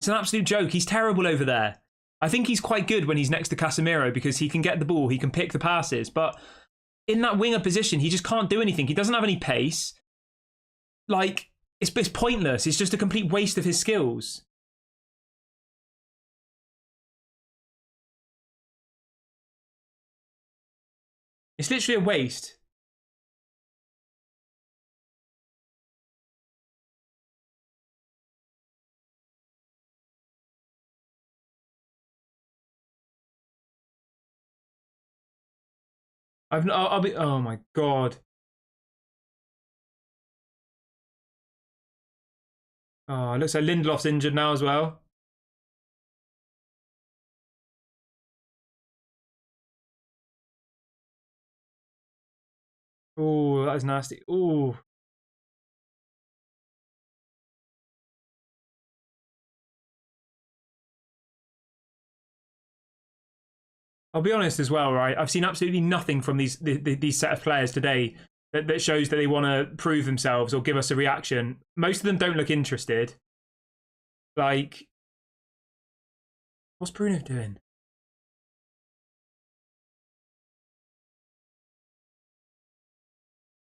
It's an absolute joke. He's terrible over there. I think he's quite good when he's next to Casemiro because he can get the ball, he can pick the passes. But in that winger position, he just can't do anything. He doesn't have any pace. Like, it's pointless. It's just a complete waste of his skills. It's literally a waste. I'll be. Oh my god. Oh, it looks like Lindelof's injured now as well. Oh, that is nasty. Oh. I'll be honest as well, right? I've seen absolutely nothing from these set of players today that shows that they want to prove themselves or give us a reaction. Most of them don't look interested. Like, what's Bruno doing?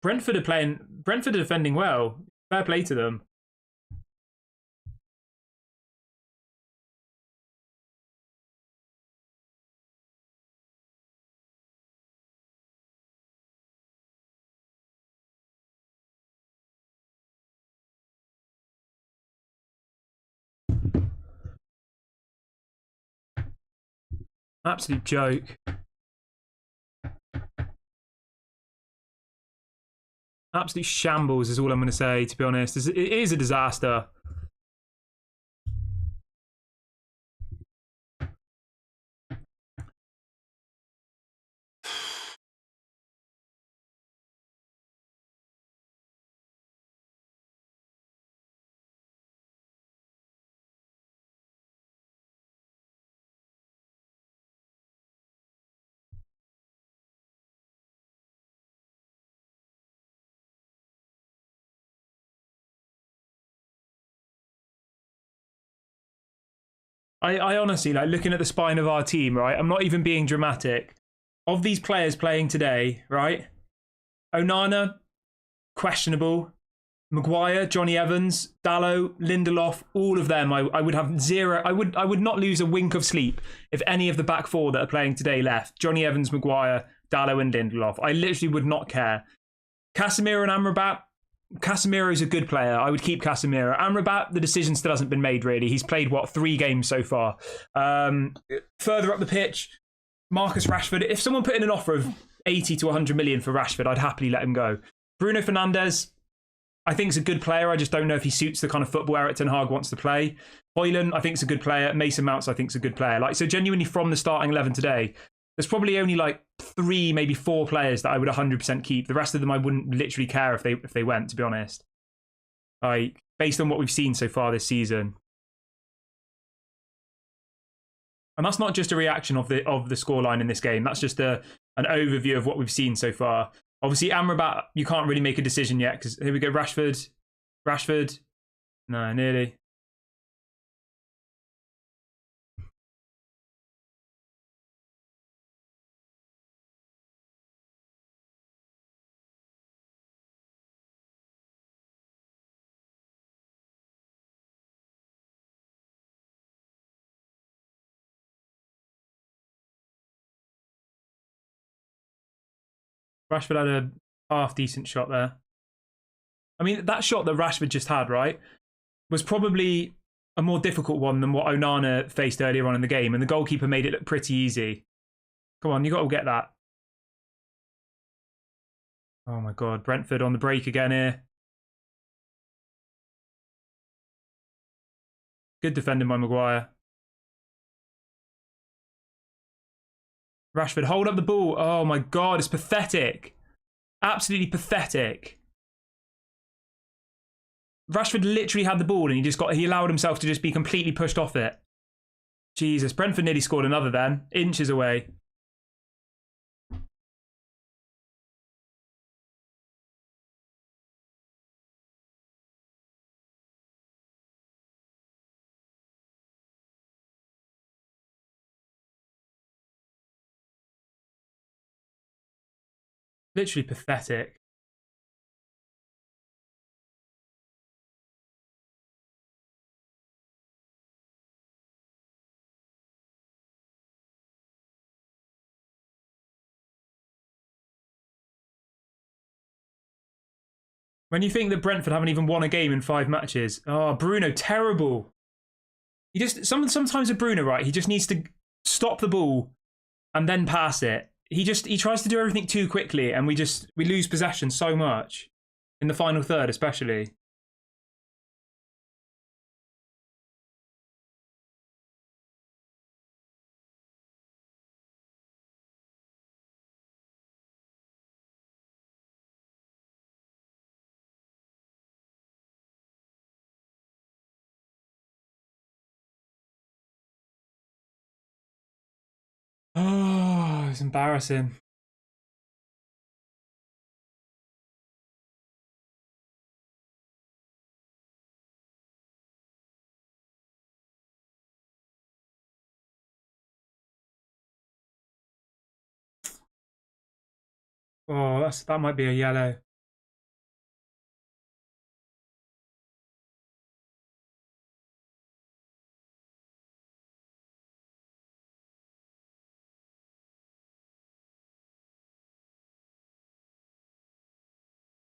Brentford are defending well. Fair play to them. Absolute joke. Absolute shambles is all I'm going to say, to be honest. It is a disaster. I honestly, like, looking at the spine of our team, right? I'm not even being dramatic. Of these players playing today, right? Onana, questionable. Maguire, Johnny Evans, Dalot, Lindelof, all of them, I would have zero. I would not lose a wink of sleep if any of the back four that are playing today left. Johnny Evans, Maguire, Dalot, and Lindelof. I literally would not care. Casemiro and Amrabat. Casemiro's a good player. I would keep Casemiro. Amrabat, the decision still hasn't been made, really. He's played, what, 3 games so far. Further up the pitch, Marcus Rashford. If someone put in an offer of 80 to 100 million for Rashford, I'd happily let him go. Bruno Fernandes, I think is a good player. I just don't know if he suits the kind of football Erik ten Hag wants to play. Højlund, I think is a good player. Mason Mounts, I think is a good player. Like, so genuinely from the starting 11 today, there's probably only like 3, maybe 4 players that I would 100% keep. The rest of them I wouldn't literally care if they went, to be honest. Like, based on what we've seen so far this season. And that's not just a reaction of the scoreline in this game. That's just an overview of what we've seen so far. Obviously, Amrabat, you can't really make a decision yet because here we go, Rashford. No, nearly. Rashford had a half-decent shot there. I mean, that shot that Rashford just had, right, was probably a more difficult one than what Onana faced earlier on in the game, and the goalkeeper made it look pretty easy. Come on, you got to get that. Oh my God, Brentford on the break again here. Good defending by Maguire. Rashford, hold up the ball. Oh my God, it's pathetic. Absolutely pathetic. Rashford literally had the ball and he allowed himself to just be completely pushed off it. Jesus, Brentford nearly scored another then. Inches away. Literally pathetic. When you think that Brentford haven't even won a game in 5 matches. Oh, Bruno, terrible. He just sometimes with Bruno, right? He just needs to stop the ball and then pass it. He tries to do everything too quickly, and we lose possession so much in the final third, especially. Oh, it's embarrassing. Oh, that might be a yellow.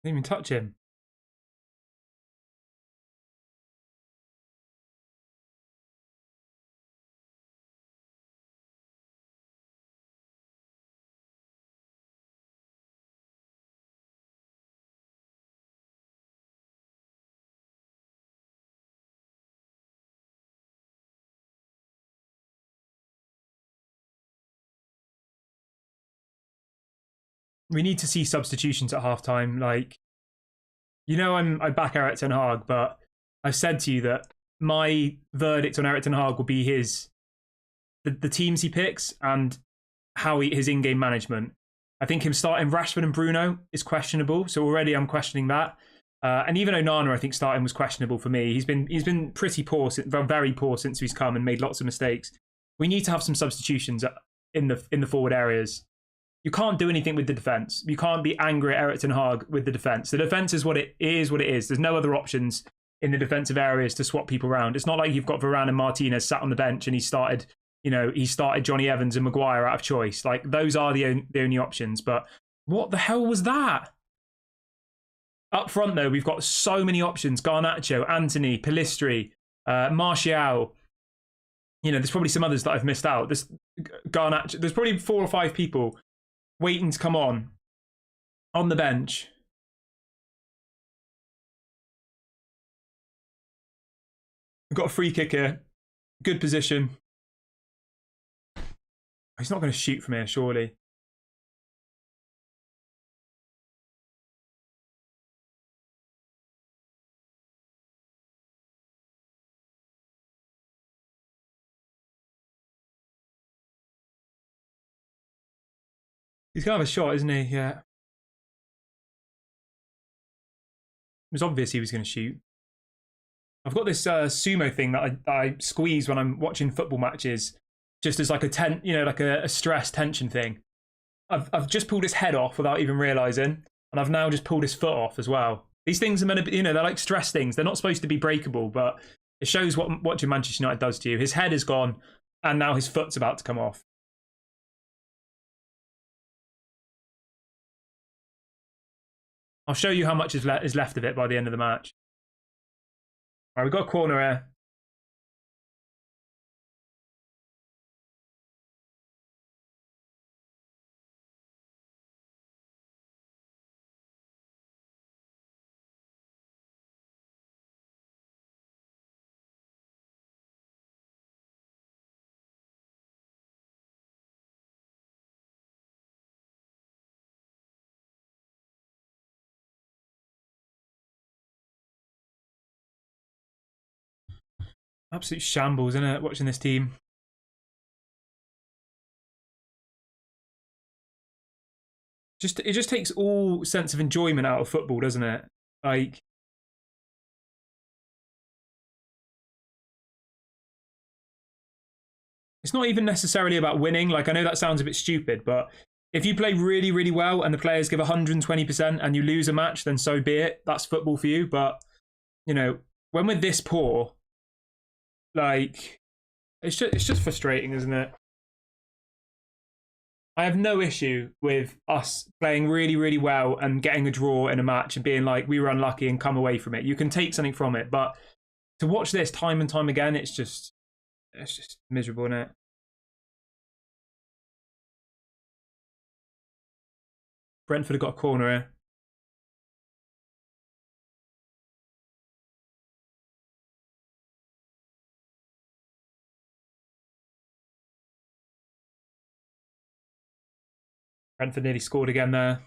Didn't even touch him. We need to see substitutions at halftime. Like, I back Eric Ten Hag, but I've said to you that my verdict on Eric Ten Hag will be the teams he picks and his in-game management. I think him starting Rashford and Bruno is questionable, so already I'm questioning that. And even Onana, I think starting was questionable for me. He's been pretty poor, very poor since he's come and made lots of mistakes. We need to have some substitutions in the forward areas. You can't do anything with the defence. You can't be angry at Eric Ten Hag with the defence. The defence is what it is. There's no other options in the defensive areas to swap people around. It's not like you've got Varane and Martinez sat on the bench and he started Johnny Evans and Maguire out of choice. Like, those are the only options. But what the hell was that? Up front, though, we've got so many options. Garnacho, Anthony, Pellistri, Martial. There's probably some others that I've missed out. There's probably 4 or 5 people waiting to come on the bench. We've got a free kick here. Good position. He's not going to shoot from here, surely. He's going to have a shot, isn't he? Yeah. It was obvious he was going to shoot. I've got this sumo thing that I squeeze when I'm watching football matches, just as like a stress tension thing. I've just pulled his head off without even realizing, and I've now just pulled his foot off as well. These things are meant to be, they're like stress things. They're not supposed to be breakable, but it shows what watching Manchester United does to you. His head is gone, and now his foot's about to come off. I'll show you how much is left of it by the end of the match. All right, we've got a corner here. Absolute shambles, isn't it, watching this team? It just takes all sense of enjoyment out of football, doesn't it? Like, it's not even necessarily about winning. Like, I know that sounds a bit stupid, but if you play really, really well and the players give 120% and you lose a match, then so be it. That's football for you. But, you know, when we're this poor, like, it's just frustrating, isn't it? I have no issue with us playing really, really well and getting a draw in a match and being like, we were unlucky and come away from it. You can take something from it. But to watch this time and time again, it's just miserable, isn't it? Brentford have got a corner here. Brentford nearly scored again there.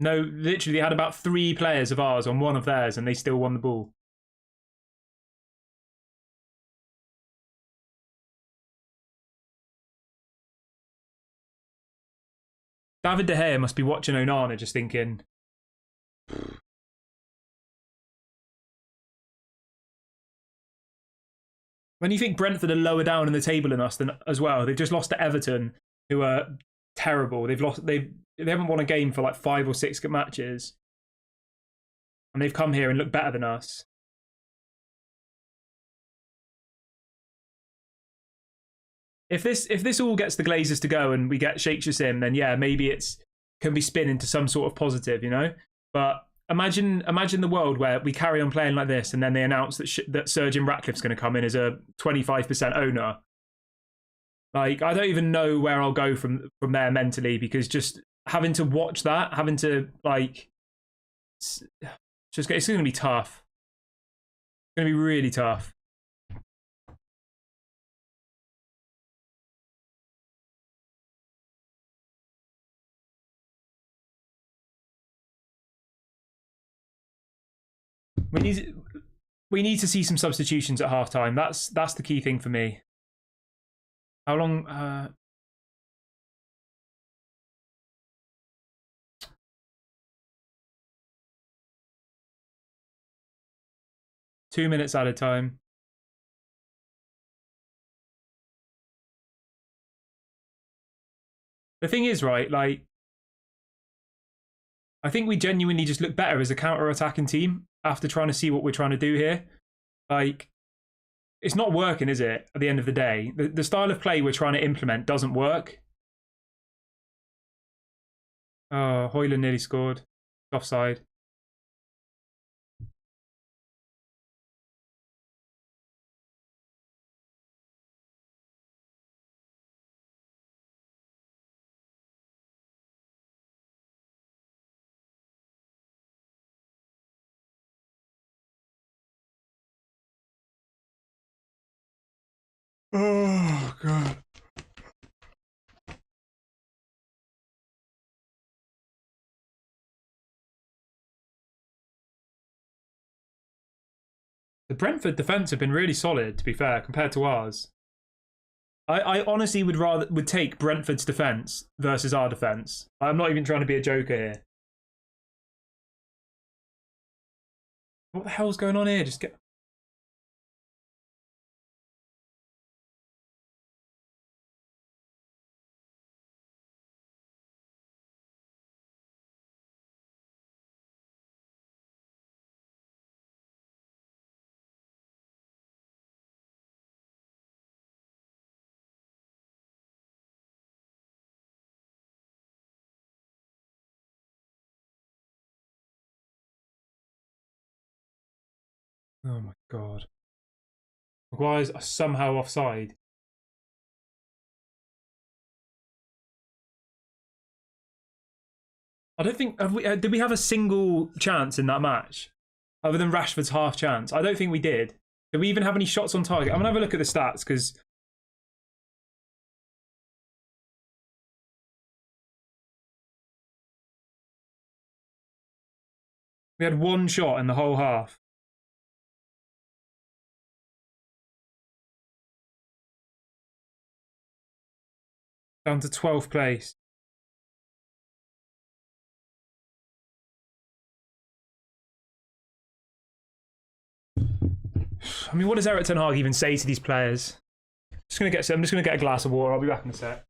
No, literally, they had about 3 players of ours on one of theirs and they still won the ball. David De Gea must be watching Onana just thinking, when you think Brentford are lower down in the table than us as well, they've just lost to Everton, who are terrible. They haven't won a game for like 5 or 6 matches. And they've come here and looked better than us. If this all gets the Glazers to go and we get Sheikh Jassim, then yeah, maybe it's can be spin into some sort of positive, you know. But imagine the world where we carry on playing like this, and then they announce that Sir Jim Ratcliffe's going to come in as a 25% owner. Like, I don't even know where I'll go from there mentally, because just having to watch that, having to like, it's going to be tough. It's going to be really tough. We need to see some substitutions at halftime. That's the key thing for me. How long? 2 minutes at a time. The thing is, right, like, I think we genuinely just look better as a counter-attacking team after trying to see what we're trying to do here. Like, it's not working, is it, at the end of the day? The style of play we're trying to implement doesn't work. Oh, Højlund nearly scored. Offside. Oh, God. The Brentford defence have been really solid, to be fair, compared to ours. I honestly would take Brentford's defence versus our defence. I'm not even trying to be a joker here. What the hell's going on here? Just get... Oh my God. Maguire's somehow offside. I don't think... did we have a single chance in that match? Other than Rashford's half chance? I don't think we did. Did we even have any shots on target? I'm going to have a look at the stats, because... we had 1 shot in the whole half. Down to 12th place. I mean, what does Eric Ten Hag even say to these players? I'm just gonna get a glass of water. I'll be back in a sec.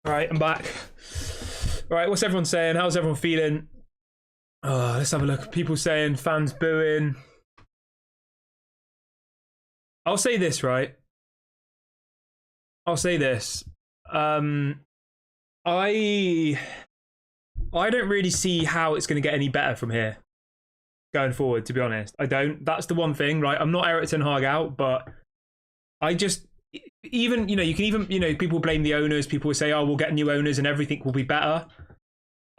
All right, I'm back. All right, what's everyone saying? How's everyone feeling? Let's have a look. People saying fans booing. I'll say this, right? I'll say this. I don't really see how it's going to get any better from here going forward, to be honest. I don't. That's the one thing, right? I'm not Erik ten Hag out, but I just, even, you can even, people blame the owners. People say, oh, we'll get new owners and everything will be better.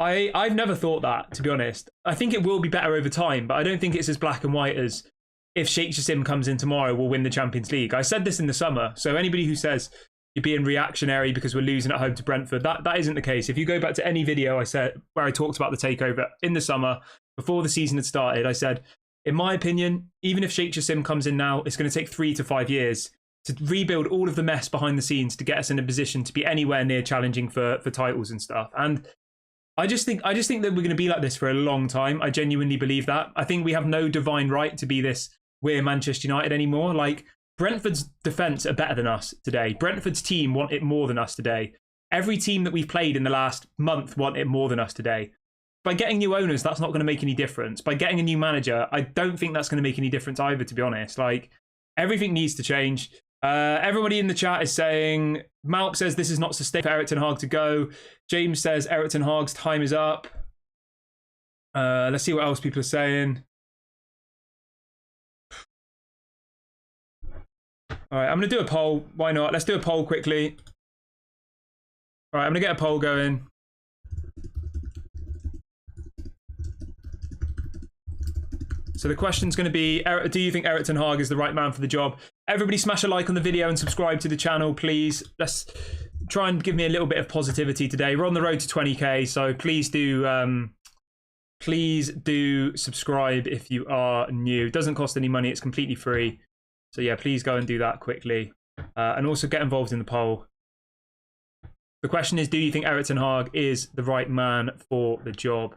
I've never thought that, to be honest. I think it will be better over time, but I don't think it's as black and white as if Sheikh Jassim comes in tomorrow, we'll win the Champions League. I said this in the summer. So anybody who says you're being reactionary because we're losing at home to Brentford, that isn't the case. If you go back to any video I said where I talked about the takeover in the summer, before the season had started, I said, in my opinion, even if Sheikh Jassim comes in now, it's going to take 3 to 5 years to rebuild all of the mess behind the scenes to get us in a position to be anywhere near challenging for titles and stuff. And I just think that we're going to be like this for a long time. I genuinely believe that. I think we have no divine right to be this, we're Manchester United anymore. Like, Brentford's defence are better than us today. Brentford's team want it more than us today. Every team that we've played in the last month want it more than us today. By getting new owners, that's not going to make any difference. By getting a new manager, I don't think that's going to make any difference either, to be honest. Like, everything needs to change. Everybody in the chat is saying, Malp says this is not sustainable for Erik ten Hag to go. James says Erik ten Hag's time is up. Let's see what else people are saying. All right, I'm going to do a poll. Why not? Let's do a poll quickly. All right, I'm going to get a poll going. So the question's going to be, do you think Erik ten Hag is the right man for the job? Everybody smash a like on the video and subscribe to the channel, please. Let's try and give me a little bit of positivity today. We're on the road to 20k, so please do subscribe if you are new. It doesn't cost any money. It's completely free. So yeah, please go and do that quickly. And also get involved in the poll. The question is, do you think Erik ten Hag is the right man for the job?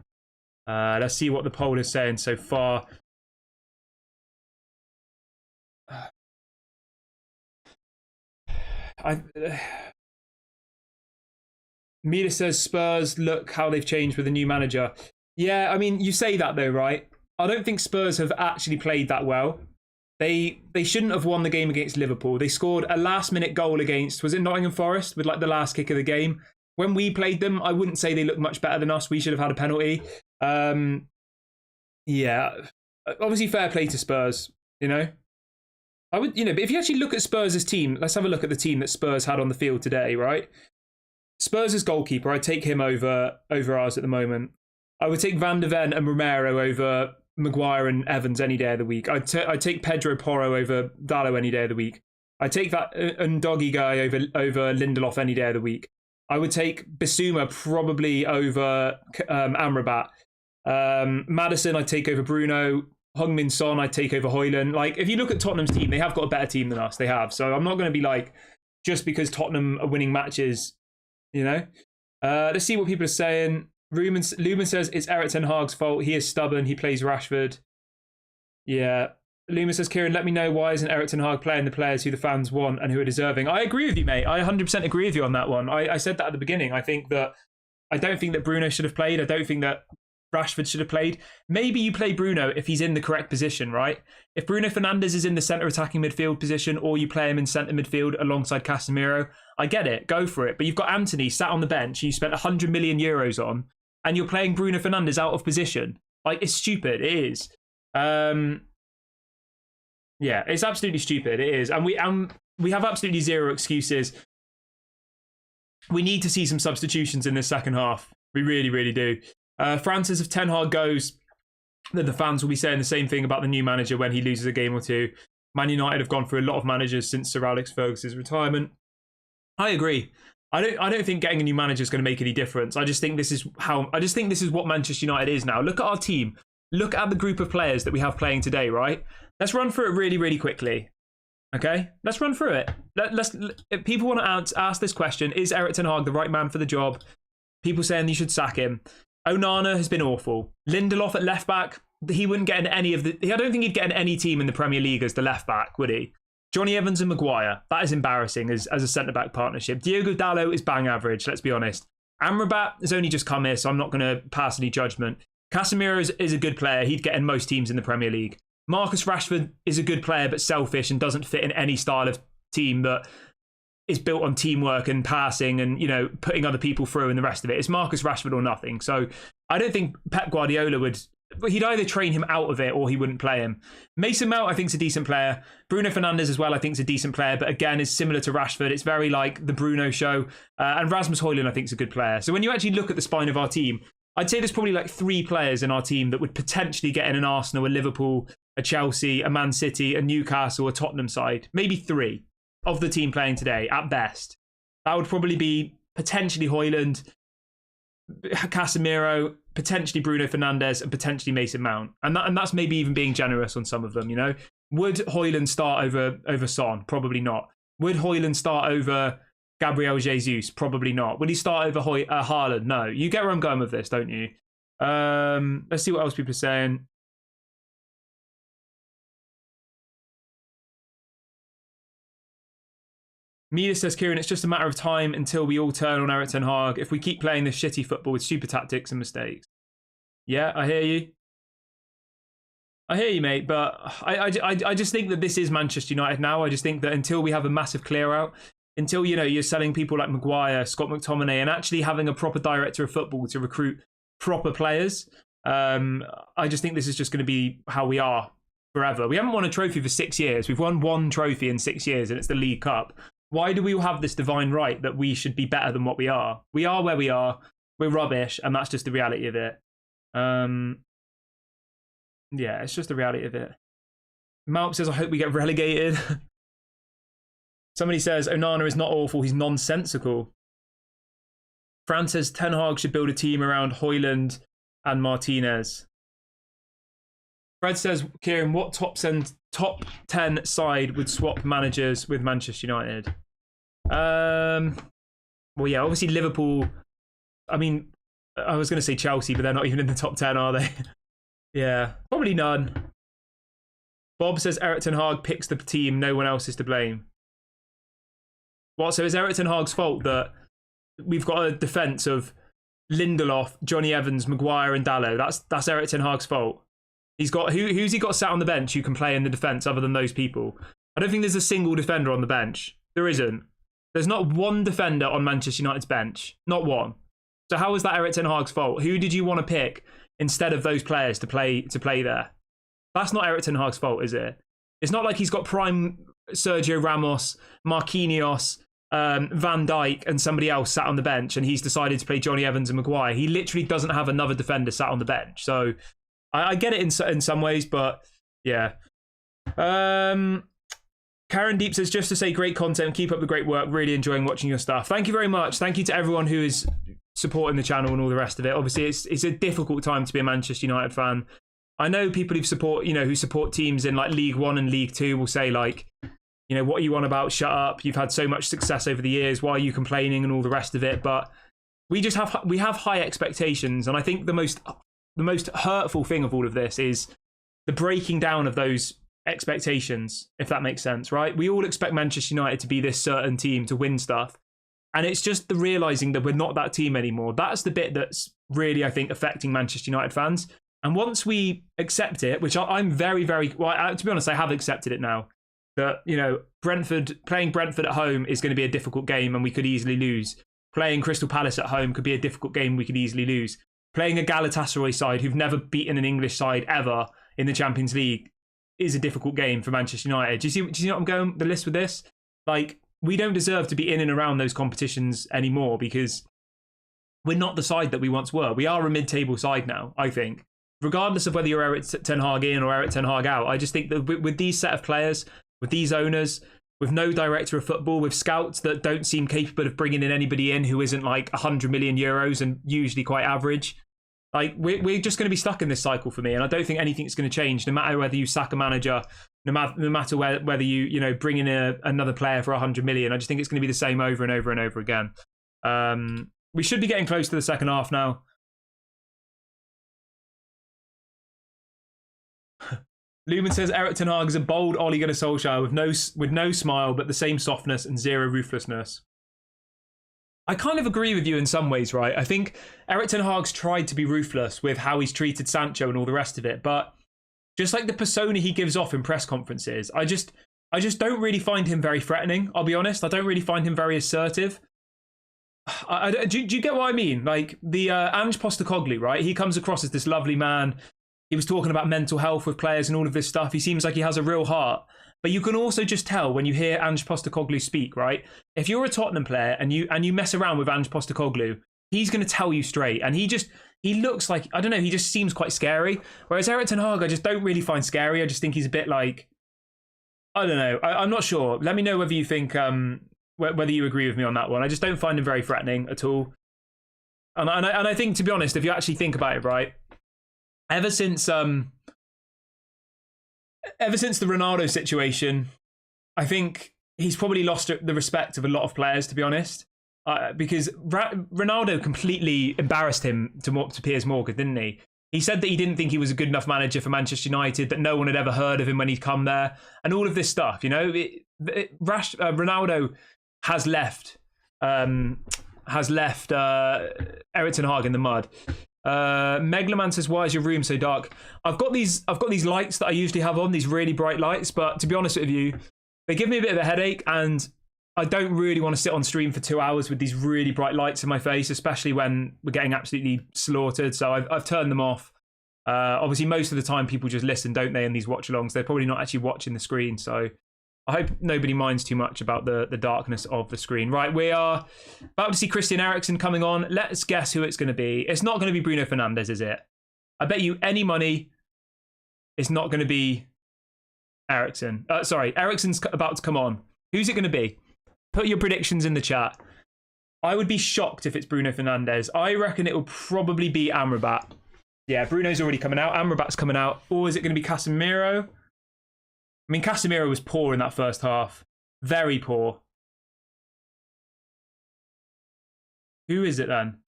Let's see what the poll is saying so far. Mita says Spurs, look how they've changed with a new manager. Yeah, I mean, you say that though, right? I don't think Spurs have actually played that well. They shouldn't have won the game against Liverpool. They scored a last-minute goal against, was it Nottingham Forest, with like the last kick of the game? When we played them, I wouldn't say they looked much better than us. We should have had a penalty. Yeah, obviously fair play to Spurs, I would, but if you actually look at Spurs' team, let's have a look at the team that Spurs had on the field today, right? Spurs' goalkeeper, I'd take him over ours at the moment. I would take Van de Ven and Romero over Maguire and Evans any day of the week. I'd take Pedro Porro over Dallo any day of the week. I'd take that Ndogi guy over Lindelof any day of the week. I would take Bissouma probably over Amrabat. Maddison I'd take over Bruno. Heung-min Son I'd take over Højlund. Like, if you look at Tottenham's team, they have got a better team than us. They have. So I'm not going to be like, just because Tottenham are winning matches, Let's see what people are saying. Lumen says it's Erik ten Hag's fault. He is stubborn. He plays Rashford. Yeah. Lumen says, Kieran, let me know why isn't Erik ten Hag playing the players who the fans want and who are deserving. I agree with you, mate. I 100% agree with you on that one. I said that at the beginning. I don't think that Bruno should have played. I don't think that Rashford should have played. Maybe you play Bruno if he's in the correct position, right? If Bruno Fernandes is in the centre attacking midfield position, or you play him in centre midfield alongside Casemiro, I get it. Go for it. But you've got Anthony sat on the bench you spent 100 million euros on, and you're playing Bruno Fernandes out of position. Like, it's stupid. It is. Yeah, it's absolutely stupid. It is. And we have absolutely zero excuses. We need to see some substitutions in this second half. We really, really do. Francis, if Ten Hag goes, then the fans will be saying the same thing about the new manager when he loses a game or two. Man United have gone through a lot of managers since Sir Alex Ferguson's retirement. I agree. I don't think getting a new manager is going to make any difference. I just think this is what Manchester United is now. Look at our team. Look at the group of players that we have playing today, right? Let's run through it really, really quickly. Okay? Let's run through it. If people want to ask this question, is Erik ten Hag the right man for the job? People saying you should sack him. Onana has been awful. Lindelof at left back, he wouldn't get in any of the... I don't think he'd get in any team in the Premier League as the left back, would he? Johnny Evans and Maguire. That is embarrassing as a centre-back partnership. Diogo Dalot is bang average, let's be honest. Amrabat has only just come here, so I'm not going to pass any judgment. Casemiro is a good player. He'd get in most teams in the Premier League. Marcus Rashford is a good player, but selfish and doesn't fit in any style of team that is built on teamwork and passing and, you know, putting other people through and the rest of it. It's Marcus Rashford or nothing. So I don't think Pep Guardiola would... He'd either train him out of it or he wouldn't play him. Mason Mount, I think, is a decent player. Bruno Fernandes as well, I think, is a decent player. But again, is similar to Rashford. It's very like the Bruno show. And Rasmus Højlund, I think, is a good player. So when you actually look at the spine of our team, I'd say there's probably like 3 players in our team that would potentially get in an Arsenal, a Liverpool, a Chelsea, a Man City, a Newcastle, a Tottenham side. Maybe 3 of the team playing today at best. That would probably be potentially Højlund, Casemiro, potentially Bruno Fernandes, and potentially Mason Mount. And that's maybe even being generous on some of them, you know? Would Højlund start over Son? Probably not. Would Højlund start over Gabriel Jesus? Probably not. Would he start over Haaland? No. You get where I'm going with this, don't you? Let's see what else people are saying. Mida says, Kieran, it's just a matter of time until we all turn on Erik ten Hag if we keep playing this shitty football with stupid tactics and mistakes. Yeah, I hear you. I hear you, mate, but I just think that this is Manchester United now. I just think that until we have a massive clear out, until, you know, you're selling people like Maguire, Scott McTominay, and actually having a proper director of football to recruit proper players, I just think this is just going to be how we are forever. We haven't won a trophy for 6 years. We've won 1 trophy in 6 years, and it's the League Cup. Why do we all have this divine right that we should be better than what we are? We are where we are. We're rubbish, and that's just the reality of it. Yeah, it's just the reality of it. Malp says, I hope we get relegated. Somebody says, Onana is not awful, he's nonsensical. Fran says, Ten Hag should build a team around Højlund and Martinez. Fred says, Kieran, what top 10 side would swap managers with Manchester United? Well, yeah, obviously Liverpool. I mean, I was going to say Chelsea, but they're not even in the top 10, are they? Yeah, probably none. Bob says Erik ten Hag picks the team, no one else is to blame. What, so is Erik ten Hag's fault that we've got a defence of Lindelof, Johnny Evans, Maguire and Dalot? That's Erik ten Hag's fault. He's got who's he got sat on the bench who can play in the defence other than those people? I don't think there's a single defender on the bench. There isn't. There's not one defender on Manchester United's bench. Not one. So how is that Erik ten Hag's fault? Who did you want to pick instead of those players to play there? That's not Erik ten Hag's fault, is it? It's not like he's got prime Sergio Ramos, Marquinhos, Van Dijk and somebody else sat on the bench and he's decided to play Johnny Evans and Maguire. He literally doesn't have another defender sat on the bench. So I get it in some ways, but yeah. Karen Deep says, just to say, great content, keep up the great work, really enjoying watching your stuff. Thank you very much. Thank you to everyone who is supporting the channel and all the rest of it. Obviously, it's a difficult time to be a Manchester United fan. I know people who support teams in like League One and League Two will say like, you know, what are you on about? Shut up. You've had so much success over the years. Why are you complaining and all the rest of it? But we have high expectations, and I think the most hurtful thing of all of this is the breaking down of those expectations, if that makes sense, right? We all expect Manchester United to be this certain team to win stuff, and it's just the realizing that we're not that team anymore. That's the bit that's really, I think, affecting Manchester United fans. And once we accept it, which I'm very, very, well, to be honest, I have accepted it now, that, you know, playing Brentford at home is going to be a difficult game and we could easily lose. Playing Crystal Palace at home could be a difficult game we could easily lose. Playing a Galatasaray side who've never beaten an English side ever in the Champions League is a difficult game for Manchester United. Do you see what I'm going the list with this? Like, we don't deserve to be in and around those competitions anymore because we're not the side that we once were. We are a mid-table side now, I think. Regardless of whether you're Erik ten Hag in or Erik ten Hag out, I just think that with these set of players, with these owners, with no director of football, with scouts that don't seem capable of bringing in anybody in who isn't like 100 million euros and usually quite average, like we're just going to be stuck in this cycle for me. And I don't think anything's going to change, no matter whether you sack a manager, no matter whether you bring in another player for 100 million. I just think it's going to be the same over and over and over again. We should be getting close to the second half now. Lumen says Eric Ten Hag is a bold Ole Gunnar Solskjaer with no smile, but the same softness and zero ruthlessness. I kind of agree with you in some ways, right? I think Eric Ten Hag's tried to be ruthless with how he's treated Sancho and all the rest of it, but just like the persona he gives off in press conferences, I just don't really find him very threatening, I'll be honest. I don't really find him very assertive. Do you get what I mean? Like the Ange Postecoglou, right? He comes across as this lovely man. He was talking about mental health with players and all of this stuff. He seems like he has a real heart. But you can also just tell when you hear Ange Postecoglou speak, right? If you're a Tottenham player and you mess around with Ange Postecoglou, he's going to tell you straight. And he looks like, I don't know, he just seems quite scary. Whereas Eric Ten Hag, I just don't really find scary. I just think he's a bit like, I don't know. I'm not sure. Let me know whether you think, whether you agree with me on that one. I just don't find him very threatening at all. And I think, to be honest, if you actually think about it, right, ever since the Ronaldo situation, I think he's probably lost the respect of a lot of players, to be honest, because Ronaldo completely embarrassed him to Piers Morgan, didn't he? He said that he didn't think he was a good enough manager for Manchester United, that no one had ever heard of him when he'd come there, and all of this stuff. You know, Ronaldo has left Eric Ten Hag in the mud. Meglaman says, why is your room so dark? I've got these lights that I usually have on, these really bright lights, but to be honest with you, they give me a bit of a headache, and I don't really want to sit on stream for 2 hours with these really bright lights in my face, especially when we're getting absolutely slaughtered. So I've turned them off. Obviously, most of the time people just listen, don't they, in these watch-alongs? They're probably not actually watching the screen, so I hope nobody minds too much about the darkness of the screen. Right, we are about to see Christian Eriksen coming on. Let's guess who it's going to be. It's not going to be Bruno Fernandes, is it? I bet you any money it's not going to be Eriksen. Sorry, Eriksen's about to come on. Who's it going to be? Put your predictions in the chat. I would be shocked if it's Bruno Fernandes. I reckon it will probably be Amrabat. Yeah, Bruno's already coming out. Amrabat's coming out. Or is it going to be Casemiro? I mean, Casemiro was poor in that first half. Very poor. Who is it then?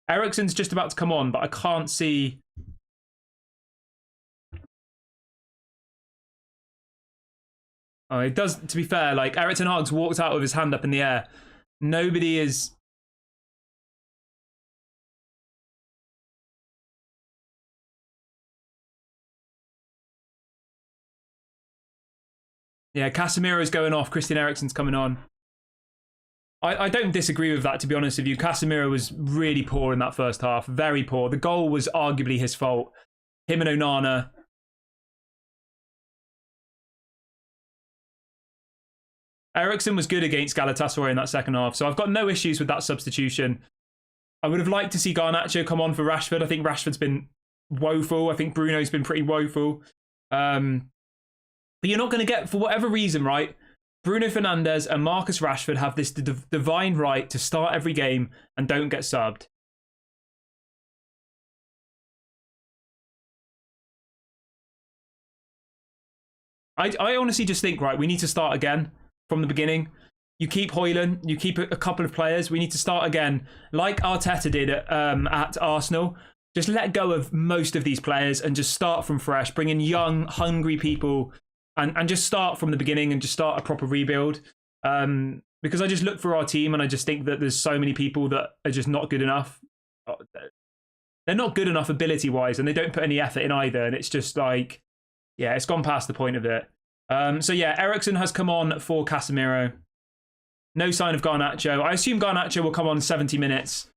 Eriksen's just about to come on, but I can't see. Oh, it does, to be fair, like Eric Ten Hag's walked out with his hand up in the air. Nobody is. Yeah, Casemiro's going off. Christian Eriksen's coming on. I don't disagree with that, to be honest with you. Casemiro was really poor in that first half. Very poor. The goal was arguably his fault. Him and Onana. Eriksen was good against Galatasaray in that second half, so I've got no issues with that substitution. I would have liked to see Garnacho come on for Rashford. I think Rashford's been woeful. I think Bruno's been pretty woeful. But you're not going to get, for whatever reason, right? Bruno Fernandes and Marcus Rashford have this divine right to start every game and don't get subbed. I honestly just think, right, we need to start again from the beginning. You keep Højlund, you keep a couple of players. We need to start again, like Arteta did at Arsenal. Just let go of most of these players and just start from fresh. Bring in young, hungry people and just start from the beginning and just start a proper rebuild. Because I just look for our team and I just think that there's so many people that are just not good enough. They're not good enough ability-wise and they don't put any effort in either. And it's just like, yeah, it's gone past the point of it. So yeah, Eriksen has come on for Casemiro. No sign of Garnacho. I assume Garnacho will come on 70 minutes.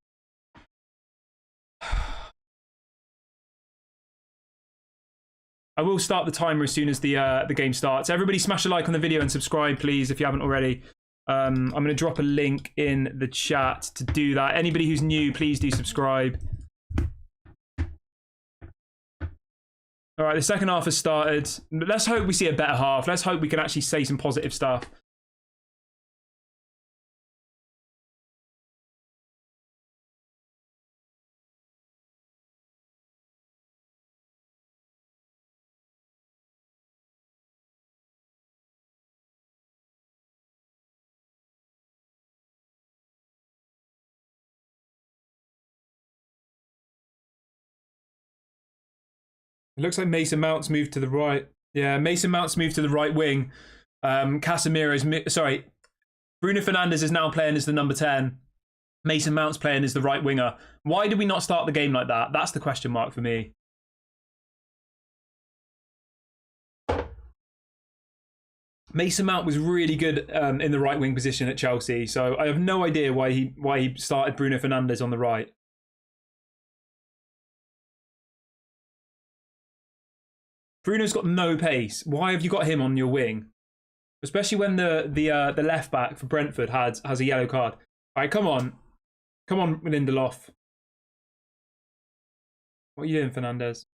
I will start the timer as soon as the game starts. Everybody smash a like on the video and subscribe, please, if you haven't already. I'm going to drop a link in the chat to do that. Anybody who's new, please do subscribe. All right, the second half has started. Let's hope we see a better half. Let's hope we can actually say some positive stuff. It looks like Mason Mount's moved to the right. Yeah, Mason Mount's moved to the right wing. Sorry, Bruno Fernandes is now playing as the number 10. Mason Mount's playing as the right winger. Why did we not start the game like that? That's the question mark for me. Mason Mount was really good in the right wing position at Chelsea, so I have no idea why he started Bruno Fernandes on the right. Bruno's got no pace. Why have you got him on your wing? Especially when the left back for Brentford has a yellow card. All right, come on, Lindelof. What are you doing, Fernandes?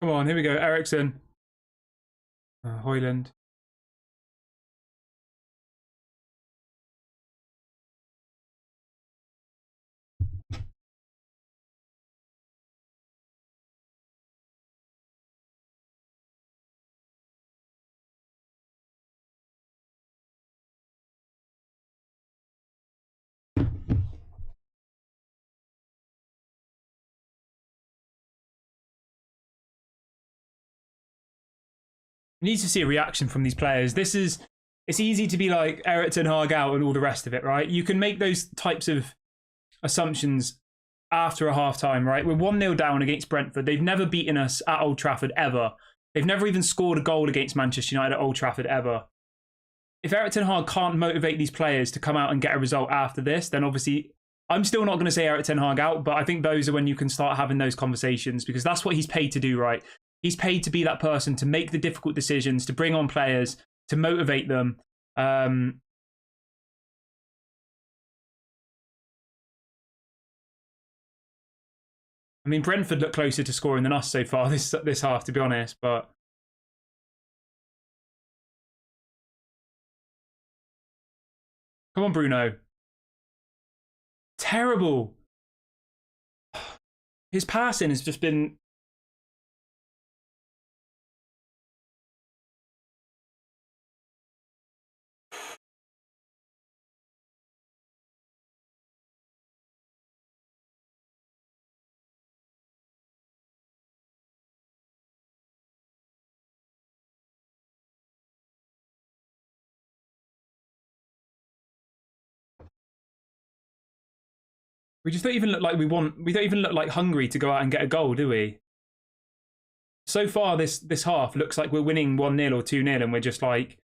Come on, here we go. Ericsson. Højlund. We need to see a reaction from these players. It's easy to be like Eric Ten Hag out and all the rest of it, right? You can make those types of assumptions after a half time, right? We're 1-0 down against Brentford. They've never beaten us at Old Trafford ever. They've never even scored a goal against Manchester United at Old Trafford ever. If Eric Ten Hag can't motivate these players to come out and get a result after this, then obviously I'm still not going to say Eric Ten Hag out, but I think those are when you can start having those conversations because that's what he's paid to do, right? He's paid to be that person to make the difficult decisions, to bring on players, to motivate them. I mean, Brentford look closer to scoring than us so far this half, to be honest. But come on, Bruno. Terrible. His passing has just been. We just don't even look like we don't even look like hungry to go out and get a goal, do we? So far, this half looks like we're winning 1-0 or 2-0, and we're just like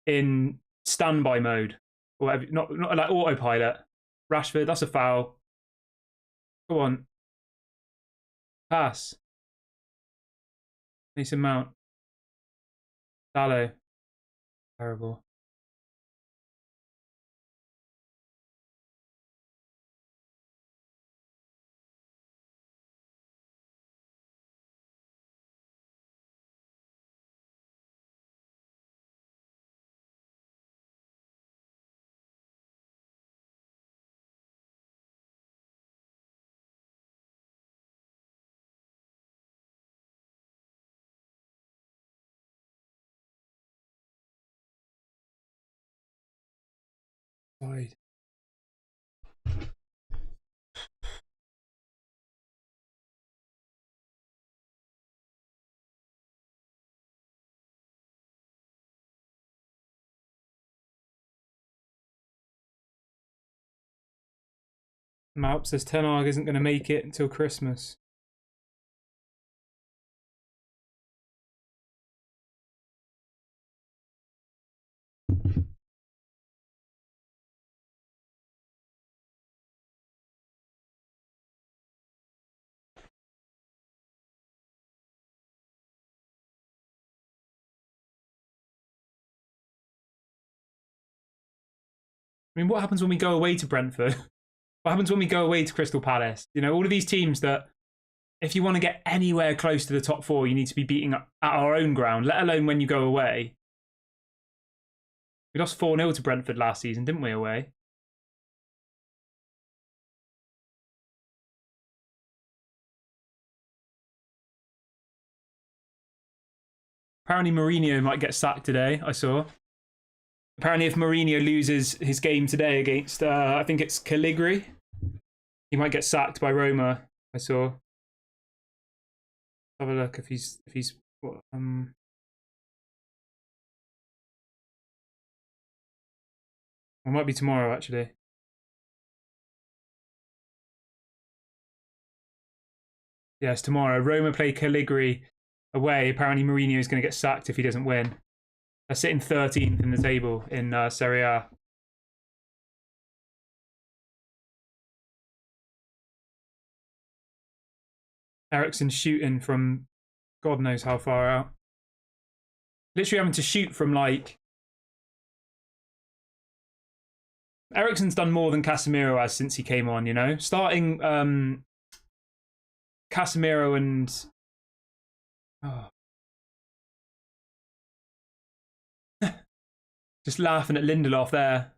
in standby mode, or whatever, not like autopilot. Rashford, that's a foul. Go on, pass. Mason Mount, Dallo, terrible. Wide. Maup says Ten Hag isn't going to make it until Christmas. I mean, what happens when we go away to Brentford? What happens when we go away to Crystal Palace? You know, all of these teams that, if you want to get anywhere close to the top four, you need to be beating at our own ground, let alone when you go away. We lost 4-0 to Brentford last season, didn't we, away? Apparently Mourinho might get sacked today, I saw. Apparently if Mourinho loses his game today against, I think it's Caligari, he might get sacked by Roma, I saw. Have a look if he's what, it might be tomorrow actually. Yes, tomorrow. Roma play Caligari away. Apparently Mourinho is going to get sacked if he doesn't win. They're sitting 13th in the table in Serie A. Eriksen shooting from God knows how far out. Literally having to shoot from like... Eriksen's done more than Casemiro has since he came on, you know? Starting Casemiro and... Oh. Just laughing at Lindelof there.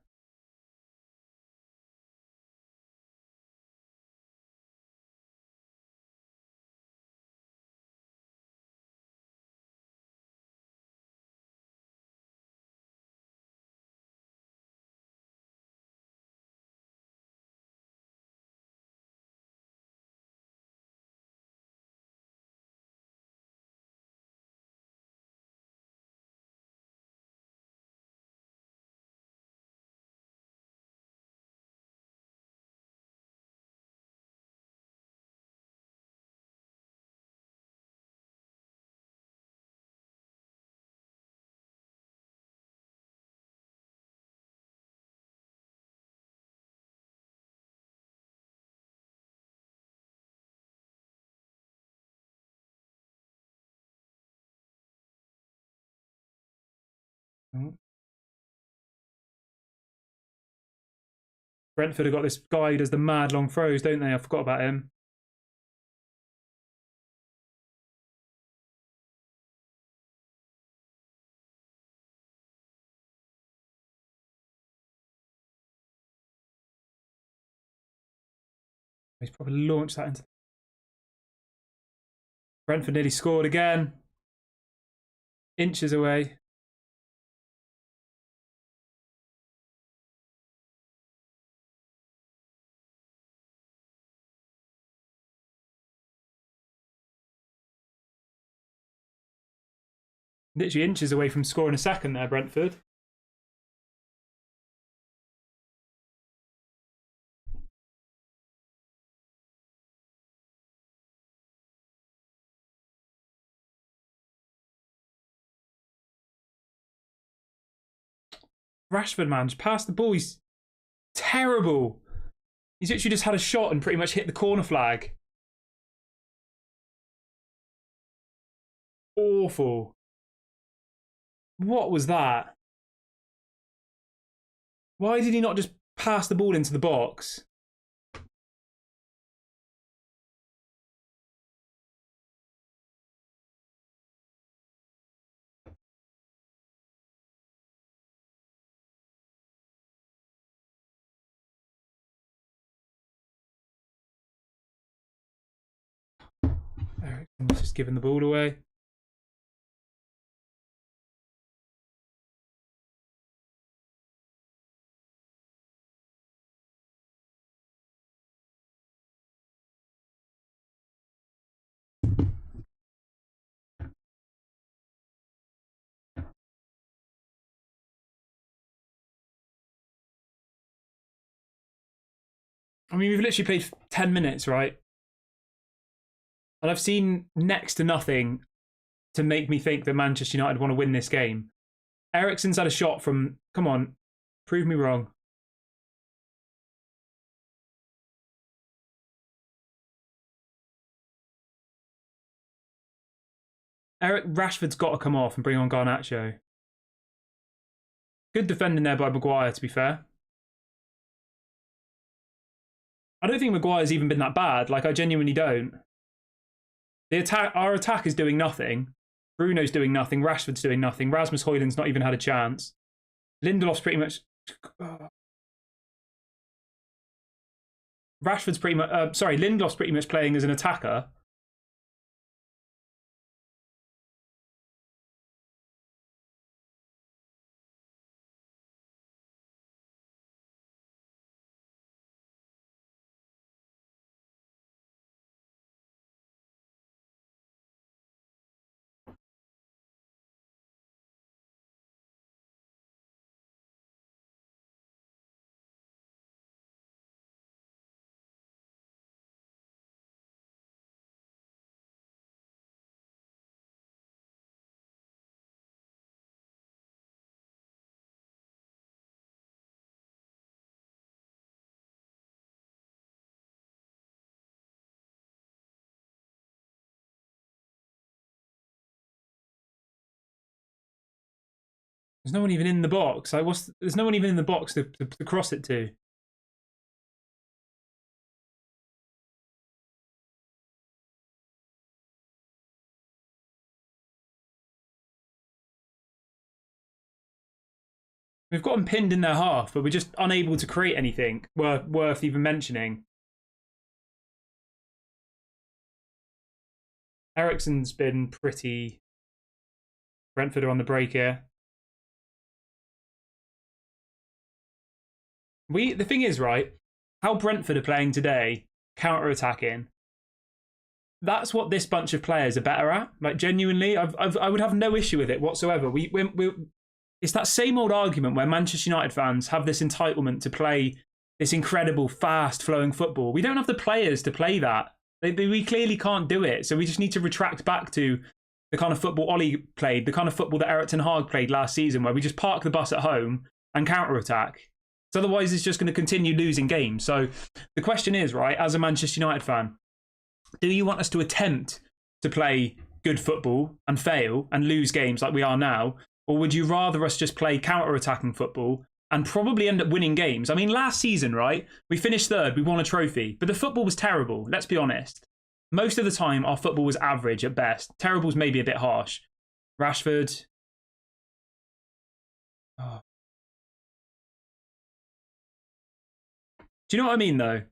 Brentford have got this guy who does the mad long throws, don't they? I forgot about him. He's probably launched that into... Brentford nearly scored again. Inches away. Literally inches away from scoring a second there, Brentford. Rashford, man, just passed the ball. He's terrible. He's literally just had a shot and pretty much hit the corner flag. Awful. What was that? Why did he not just pass the ball into the box? Eriksen's just giving the ball away. I mean, we've literally played 10 minutes, right? And I've seen next to nothing to make me think that Manchester United want to win this game. Eriksen's had a shot from, come on, prove me wrong. Rashford's got to come off and bring on Garnacho. Good defending there by Maguire, to be fair. I don't think Maguire's even been that bad. Like, I genuinely don't. Our attack is doing nothing. Bruno's doing nothing. Rashford's doing nothing. Rasmus Højlund's not even had a chance. Lindelof's pretty much... Rashford's pretty much... Lindelof's pretty much playing as an attacker. There's no one even in the box. Like, there's no one even in the box to cross it to. We've got them pinned in their half, but we're just unable to create anything worth even mentioning. Eriksen's been pretty... Brentford are on the break here. The thing is, right, how Brentford are playing today, counter-attacking, that's what this bunch of players are better at. Like, genuinely, I would have no issue with it whatsoever. It's that same old argument where Manchester United fans have this entitlement to play this incredible, fast-flowing football. We don't have the players to play that. We clearly can't do it. So we just need to retract back to the kind of football Ollie played, the kind of football that Erik ten Hag played last season, where we just park the bus at home and counter-attack. So otherwise, it's just going to continue losing games. So the question is, right, as a Manchester United fan, do you want us to attempt to play good football and fail and lose games like we are now? Or would you rather us just play counter-attacking football and probably end up winning games? I mean, last season, right, we finished third, we won a trophy, but the football was terrible. Let's be honest. Most of the time, our football was average at best. Terrible's maybe a bit harsh. Rashford. Oh. Do you know what I mean, though?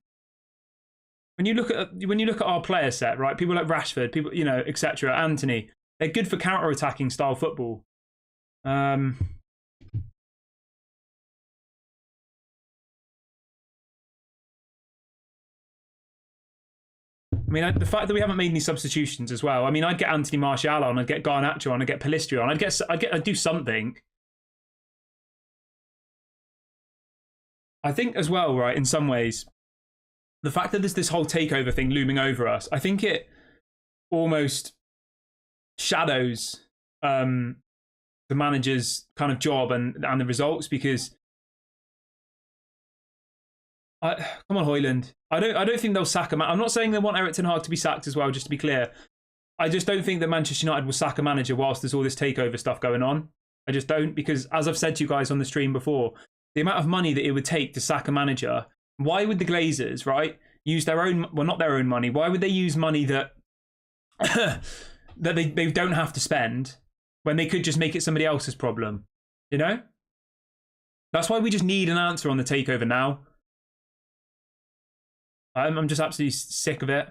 When you look at our player set, right? People like Rashford, people, you know, etc. Anthony, they're good for counter-attacking style football. I mean, the fact that we haven't made any substitutions as well. I mean, I'd get Anthony Martial on, I'd get Garnacho on, I'd get Pellistri on, I'd do something. I think as well, right, in some ways, the fact that there's this whole takeover thing looming over us, I think it almost shadows the manager's kind of job and the results, because come on, Højlund. I don't think they'll sack him. I'm not saying they want Erik ten Hag to be sacked as well, just to be clear. I just don't think that Manchester United will sack a manager whilst there's all this takeover stuff going on. I just don't, because as I've said to you guys on the stream before, the amount of money that it would take to sack a manager, why would the Glazers, right, use their own, well, not their own money, why would they use money that that they don't have to spend when they could just make it somebody else's problem, you know? That's why we just need an answer on the takeover now. I'm just absolutely sick of it.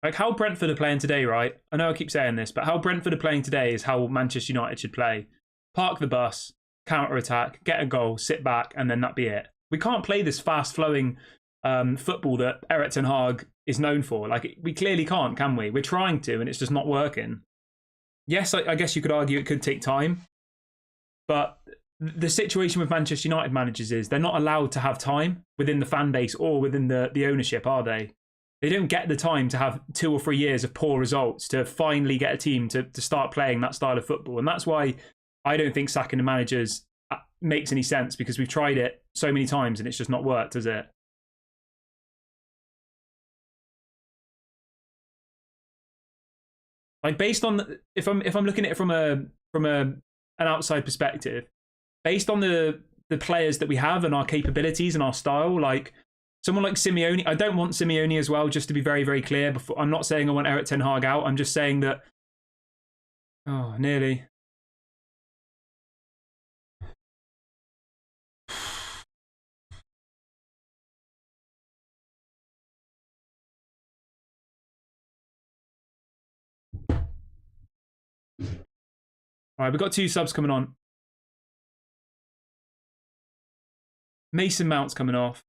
Like how Brentford are playing today, right? I know I keep saying this, but how Brentford are playing today is how Manchester United should play. Park the bus, counter-attack, get a goal, sit back, and then that be it. We can't play this fast-flowing football that Erik ten Hag is known for. Like, we clearly can't, can we? We're trying to, and it's just not working. Yes, I guess you could argue it could take time, but the situation with Manchester United managers is they're not allowed to have time within the fan base or within the ownership, are they? They don't get the time to have 2 or 3 years of poor results to finally get a team to start playing that style of football. And that's why I don't think sacking the managers makes any sense, because we've tried it so many times and it's just not worked, has it? Like, based on if I'm looking at it from an outside perspective, based on the players that we have and our capabilities and our style, like someone like Simeone, I don't want Simeone as well, just to be very, very clear. Before, I'm not saying I want Erik ten Hag out. I'm just saying that, oh, nearly. All right, we've got 2 subs coming on. Mason Mount's coming off.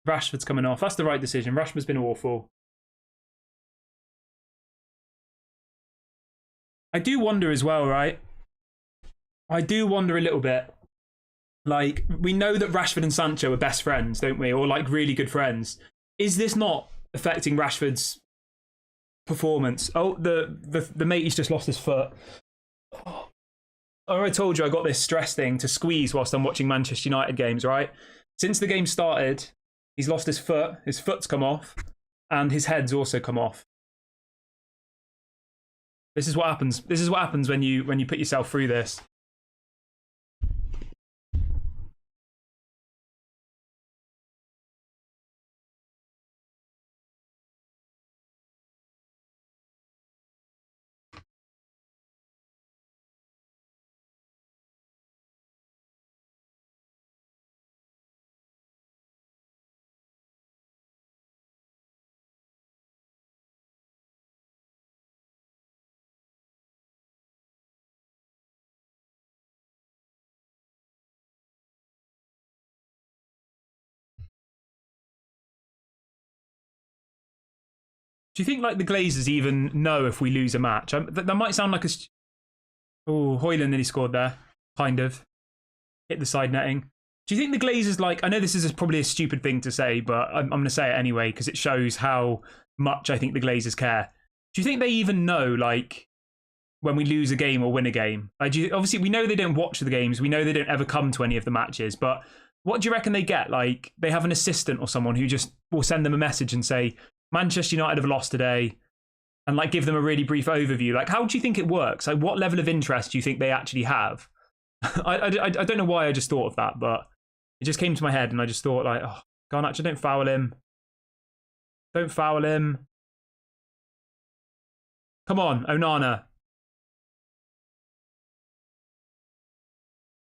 Rashford's coming off. That's the right decision. Rashford's been awful. I do wonder as well, right? I do wonder a little bit. Like, we know that Rashford and Sancho are best friends, don't we? Or like really good friends. Is this not affecting Rashford's performance? Oh, the mate, he's just lost his foot. Oh, I told you I got this stress thing to squeeze whilst I'm watching Manchester United games, right? Since the game started, he's lost his foot. His foot's come off, and his head's also come off. This is what happens. This is what happens when you put yourself through this. Do you think like the Glazers even know if we lose a match? That might sound like a... Oh, Højlund nearly scored there. Kind of. Hit the side netting. Do you think the Glazers, like... I know this is probably a stupid thing to say, but I'm going to say it anyway because it shows how much I think the Glazers care. Do you think they even know, like, when we lose a game or win a game? Like, obviously, we know they don't watch the games. We know they don't ever come to any of the matches. But what do you reckon they get? Like, they have an assistant or someone who just will send them a message and say, Manchester United have lost today, and like give them a really brief overview. Like, how do you think it works? Like, what level of interest do you think they actually have? I don't know why I just thought of that, but it just came to my head, and I just thought, like, oh, Garnacho, don't foul him. Don't foul him. Come on, Onana.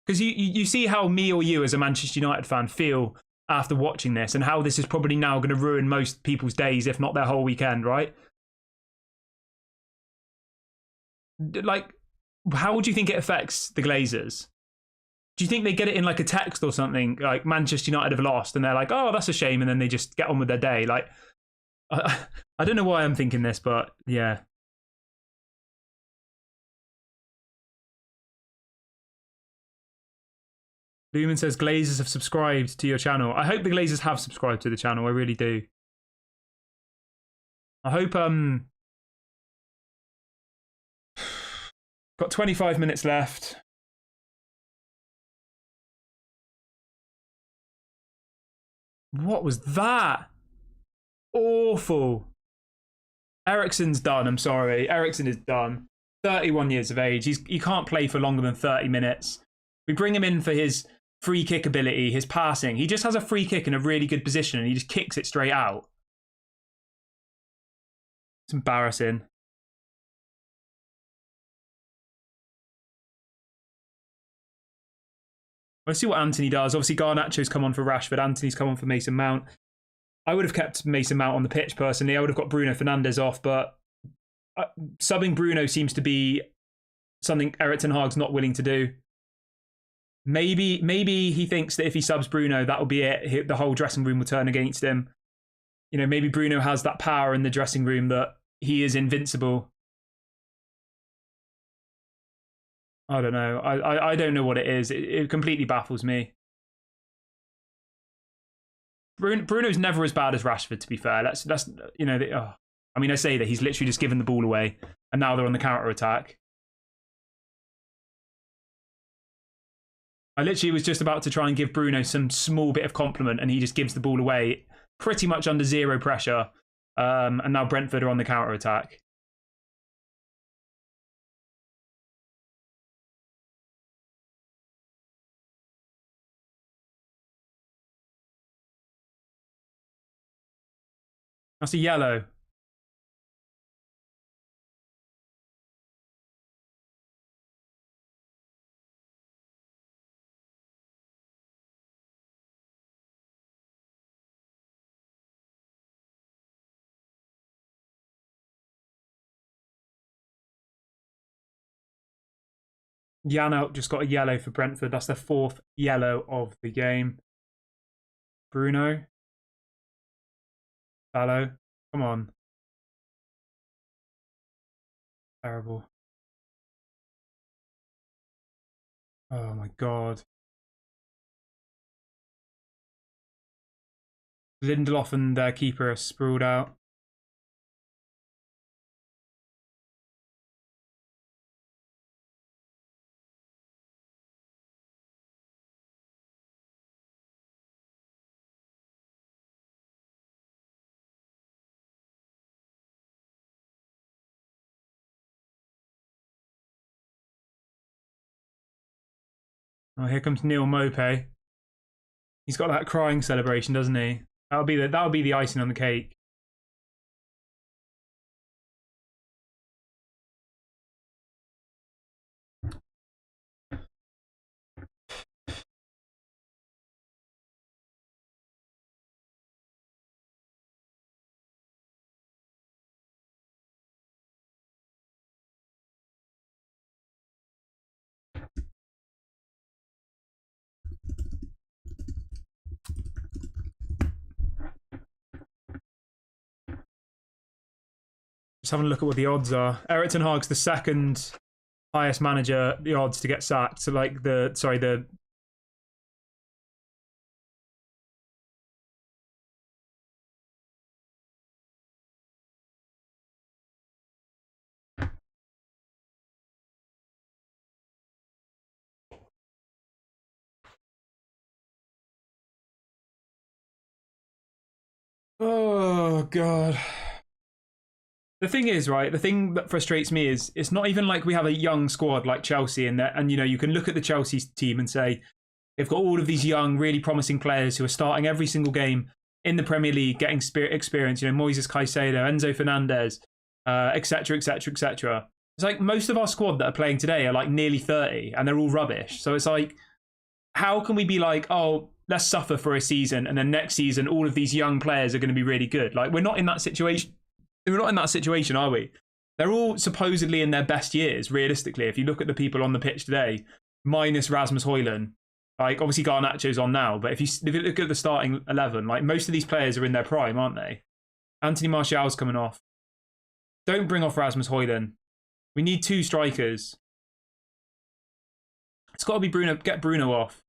Because you see how me or you as a Manchester United fan feel after watching this, and how this is probably now going to ruin most people's days, if not their whole weekend, right? Like, how would you think it affects the Glazers? Do you think they get it in like a text or something, like Manchester United have lost, and they're like, oh, that's a shame, and then they just get on with their day? Like, I don't know why I'm thinking this, but yeah. Lumen says Glazers have subscribed to your channel. I hope the Glazers have subscribed to the channel. I really do. I hope got 25 minutes left. What was that? Awful. Eriksen's done. I'm sorry. Eriksen is done. 31 years of age. He can't play for longer than 30 minutes. We bring him in for his free kick ability, his passing. He just has a free kick in a really good position and he just kicks it straight out. It's embarrassing. Let's see what Anthony does. Obviously, Garnacho's come on for Rashford. Anthony's come on for Mason Mount. I would have kept Mason Mount on the pitch, personally. I would have got Bruno Fernandes off, but subbing Bruno seems to be something Erik ten Hag's not willing to do. Maybe he thinks that if he subs Bruno, that'll be it. The whole dressing room will turn against him. You know, maybe Bruno has that power in the dressing room that he is invincible. I don't know. I don't know what it is. It completely baffles me. Bruno's never as bad as Rashford, to be fair. That's you know, I mean, I say that he's literally just given the ball away, and now they're on the counter attack. I literally was just about to try and give Bruno some small bit of compliment, and he just gives the ball away pretty much under zero pressure. And now Brentford are on the counter attack. That's a yellow. Yano just got a yellow for Brentford. That's their 4th yellow of the game. Bruno. Fallow. Come on. Terrible. Oh my god. Lindelof and their keeper are sprawled out. Oh, here comes Neil Mope. He's got that crying celebration, doesn't he? That'll be the icing on the cake. Just having a look at what the odds are. Erik ten Hag's the 2nd highest manager, the odds to get sacked. So like the oh god. The thing is, right, the thing that frustrates me is it's not even like we have a young squad like Chelsea in there. And, you know, you can look at the Chelsea team and say they've got all of these young, really promising players who are starting every single game in the Premier League, getting experience. You know, Moises Caicedo, Enzo Fernandez, etc., etc., etc. It's like most of our squad that are playing today are like nearly 30 and they're all rubbish. So it's like, how can we be like, oh, let's suffer for a season and then next season all of these young players are going to be really good? Like, we're not in that situation. We're not in that situation, are we? They're all supposedly in their best years, realistically. If you look at the people on the pitch today, minus Rasmus Højlund, like obviously Garnacho's on now, but if you look at the starting 11, like most of these players are in their prime, aren't they? Anthony Martial's coming off. Don't bring off Rasmus Højlund. We need 2 strikers. It's got to be Bruno. Get Bruno off.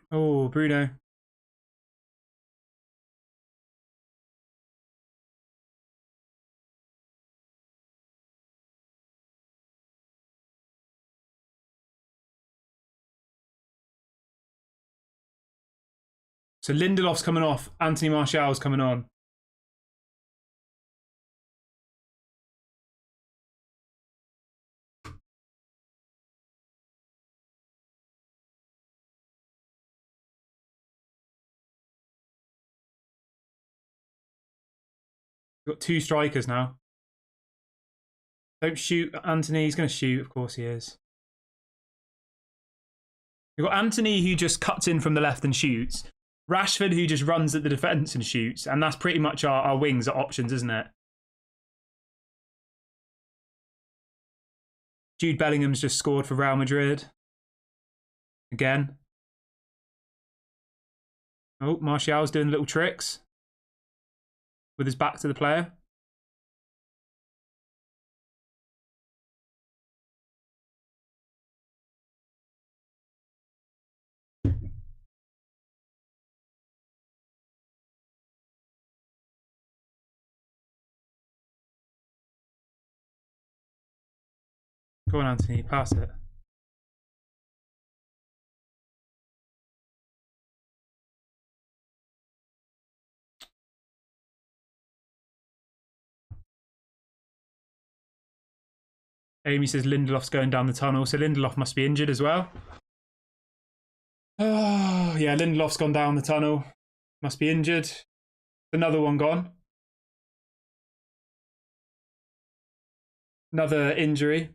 Oh, Bruno. So Lindelof's coming off. Anthony Martial's coming on. We've got two strikers now. Don't shoot Anthony. He's going to shoot. Of course he is. We've got Anthony who just cuts in from the left and shoots. Rashford who just runs at the defence and shoots. And that's pretty much our wings, our options, isn't it? Jude Bellingham's just scored for Real Madrid. Again. Oh, Martial's doing little tricks with his back to the player. Go on, Anthony, pass it. Amy says Lindelof's going down the tunnel, so Lindelof must be injured as well. Oh, yeah, Lindelof's gone down the tunnel. Must be injured. Another one gone. Another injury.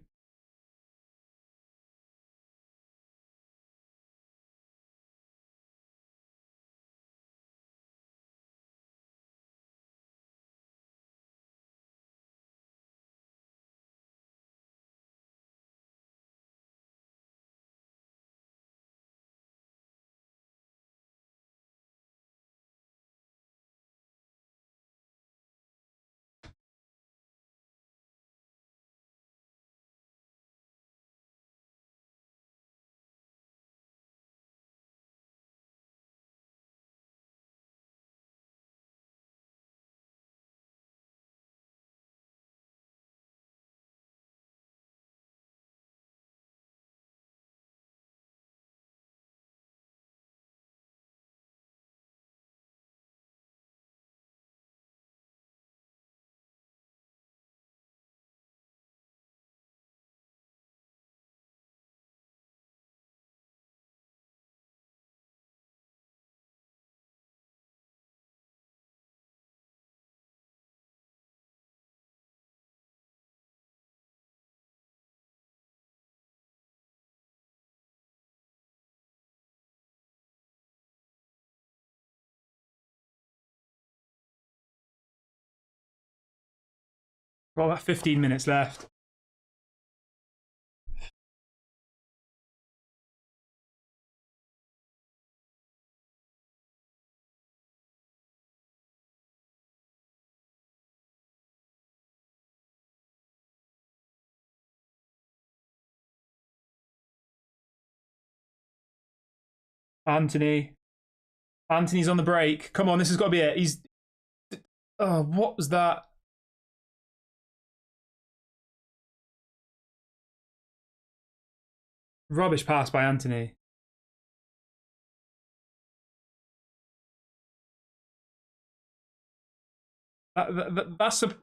Got about 15 minutes left. Anthony. Anthony's on the break. Come on, this has got to be it. He's... Oh, what was that? Rubbish pass by Anthony. That's a...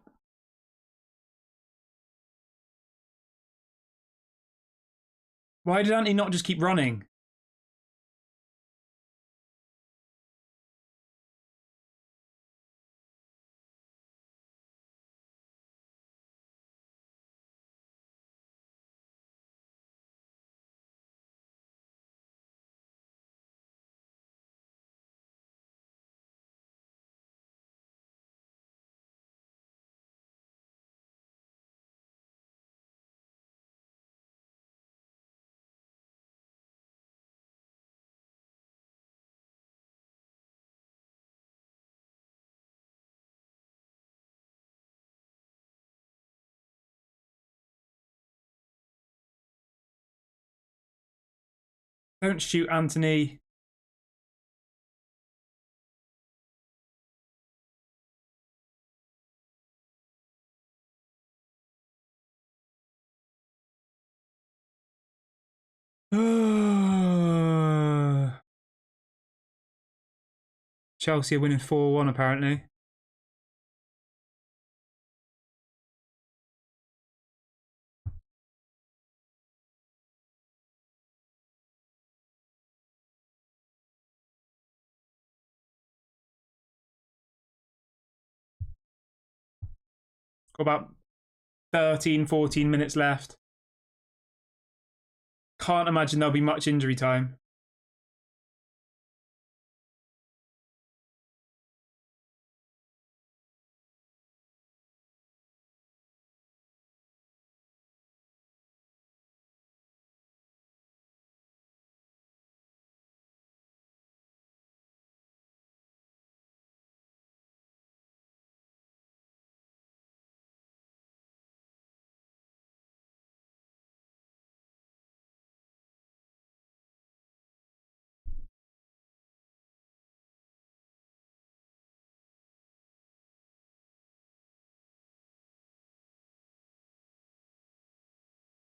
Why did Anthony not just keep running? Don't shoot Anthony. Chelsea are winning 4-1 apparently. Got about 13, 14 minutes left. Can't imagine there'll be much injury time.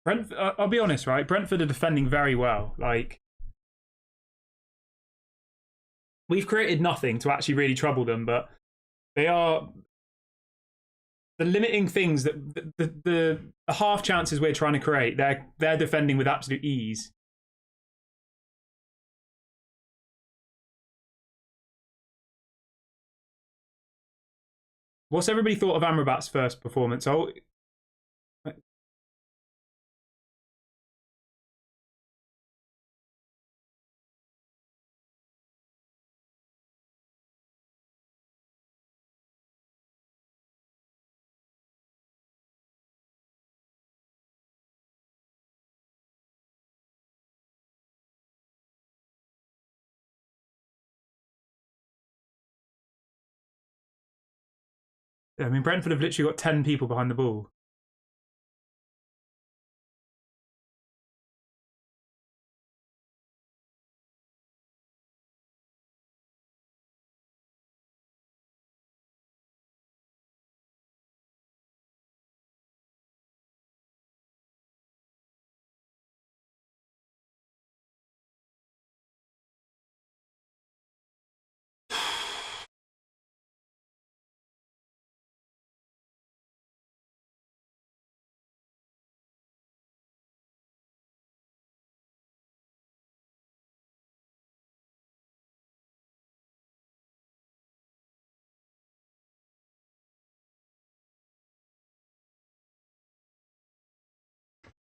Brentford, I'll be honest, right? Brentford are defending very well. Like, we've created nothing to actually really trouble them, but they are the limiting things that the half chances we're trying to create. They're defending with absolute ease. What's everybody thought of Amrabat's first performance? Oh, I mean, Brentford have literally got 10 people behind the ball.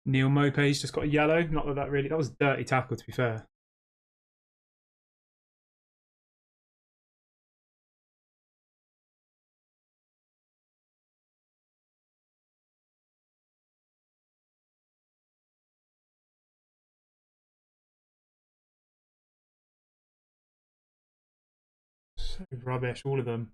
Neil Mope's just got a yellow. Not that that was a dirty tackle, to be fair. So rubbish, all of them.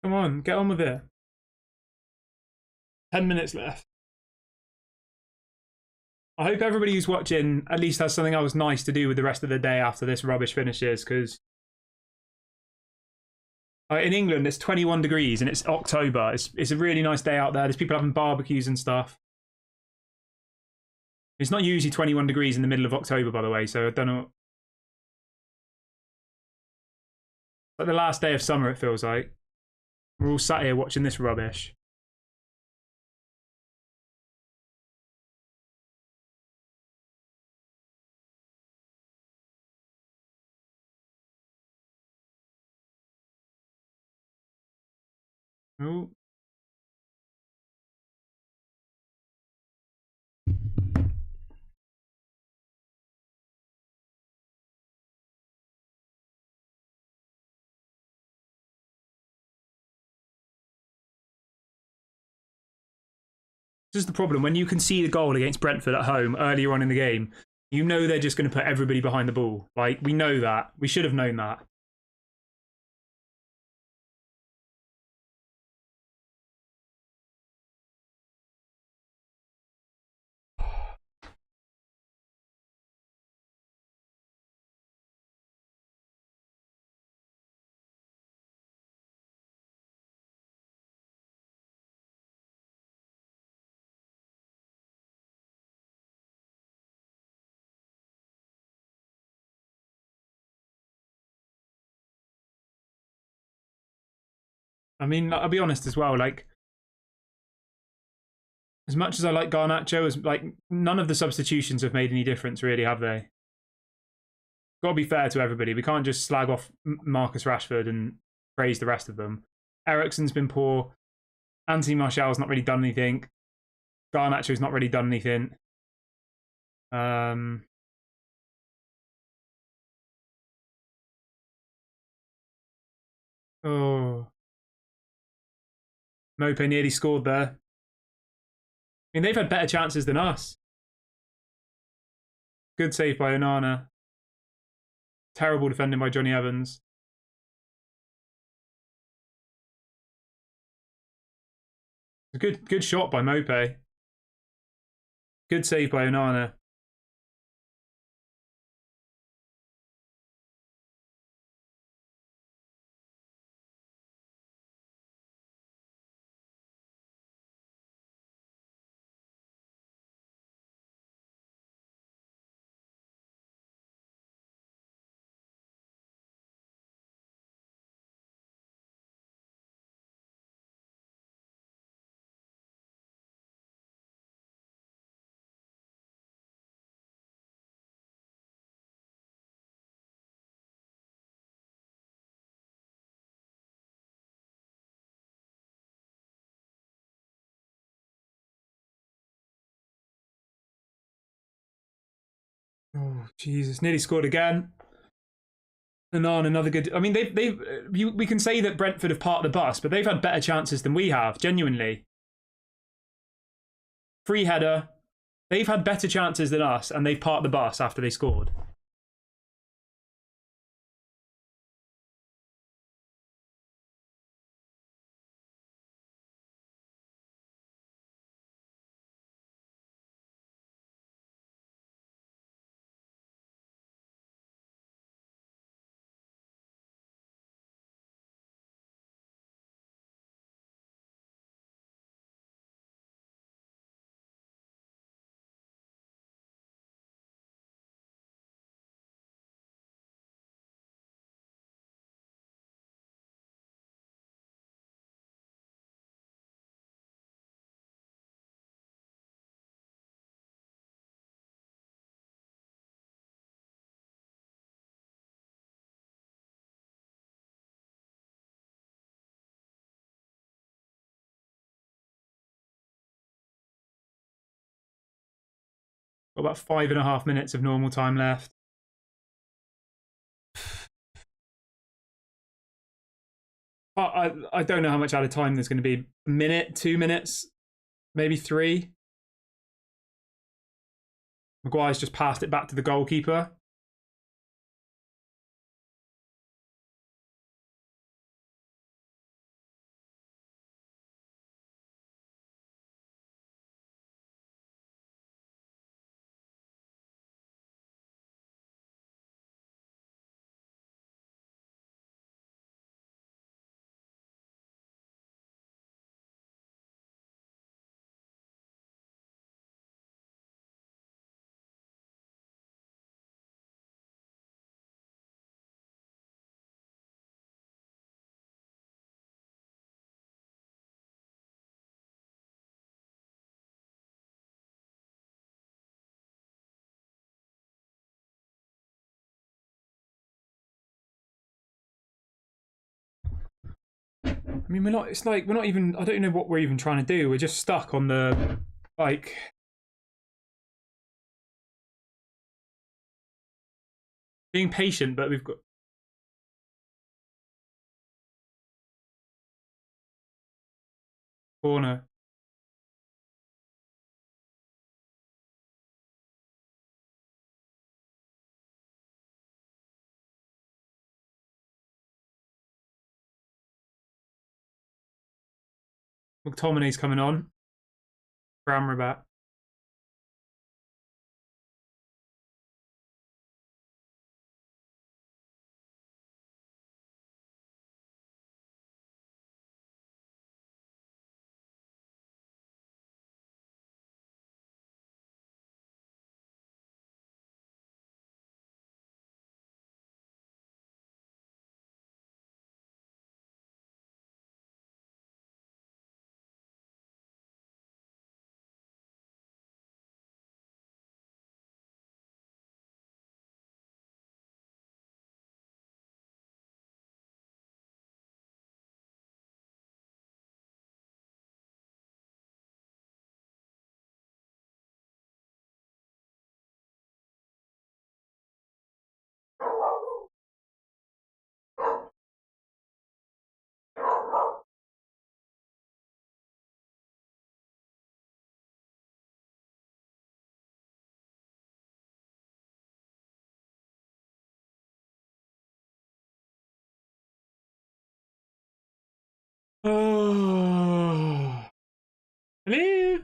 Come on, get on with it. 10 minutes left. I hope everybody who's watching at least has something else nice to do with the rest of the day after this rubbish finishes, because in England it's 21 degrees and it's October. It's a really nice day out there. There's people having barbecues and stuff. It's not usually 21 degrees in the middle of October, by the way, so I don't know. Like the last day of summer, it feels like. We're all sat here watching this rubbish. Ooh. This is the problem. When you concede a goal against Brentford at home earlier on in the game, you know they're just going to put everybody behind the ball. Like, we know that. We should have known that. I mean, I'll be honest as well. Like, as much as I like Garnacho, as like none of the substitutions have made any difference, really, have they? Got to be fair to everybody. We can't just slag off Marcus Rashford and praise the rest of them. Eriksen's been poor. Anthony Martial's not really done anything. Garnacho's not really done anything. Oh, Mope nearly scored there. I mean, they've had better chances than us. Good save by Onana. Terrible defending by Johnny Evans. A good shot by Mope. Good save by Onana. Oh, Jesus. Nearly scored again. And on another good. I mean, we can say that Brentford have parked the bus, but they've had better chances than we have, genuinely. Free header. They've had better chances than us, and they've parked the bus after they scored. Got about 5.5 minutes of normal time left. I don't know how much out of time there's going to be. A minute, 2 minutes, maybe 3. Maguire's just passed it back to the goalkeeper. I mean, we're not. It's like we're not even. I don't know what we're even trying to do. We're just stuck on the like. Being patient, but we've got. Corner. McTominay's coming on. Amrabat. Oh. Hello?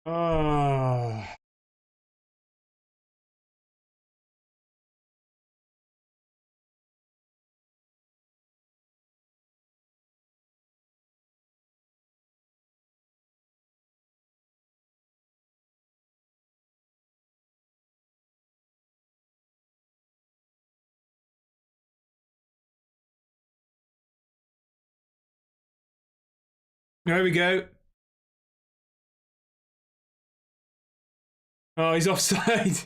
Oh. There we go. Oh, he's offside.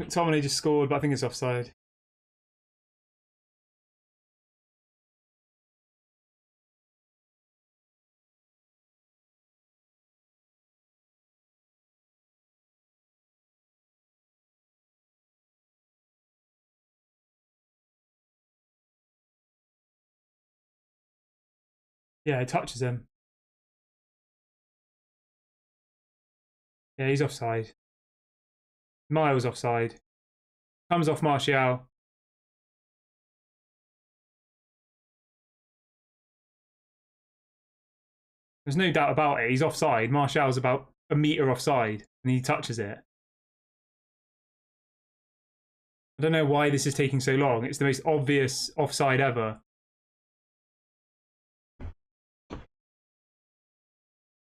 McTominay just scored, but I think it's offside. Yeah, he touches him. Yeah, he's offside. Miles offside. Comes off Martial. There's no doubt about it. He's offside. Martial's about a metre offside, and he touches it. I don't know why this is taking so long. It's the most obvious offside ever.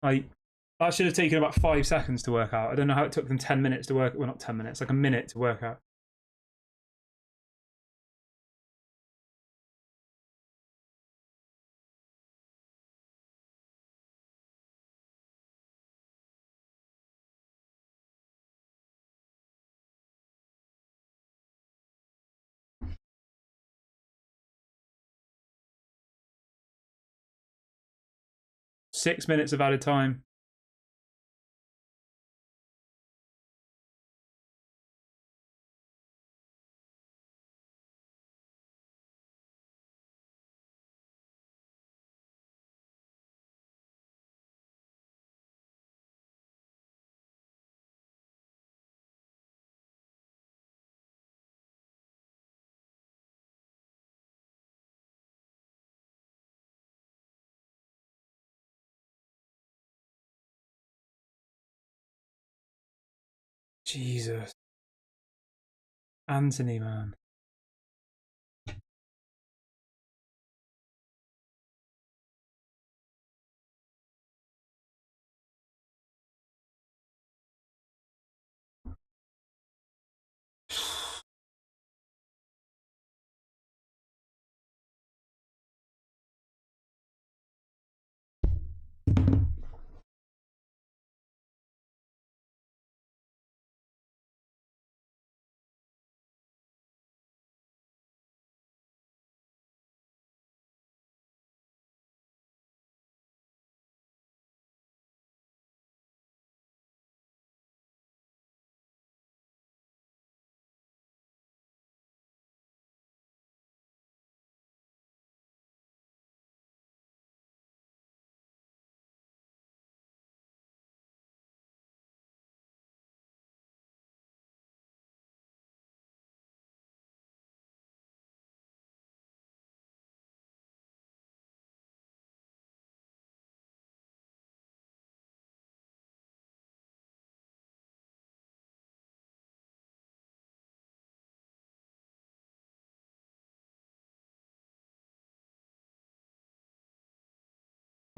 Like, that should have taken about 5 seconds to work out. I don't know how it took them 10 minutes to work. Well, not 10 minutes, like a minute to work out. Six minutes of added time. Jesus. Anthony, man.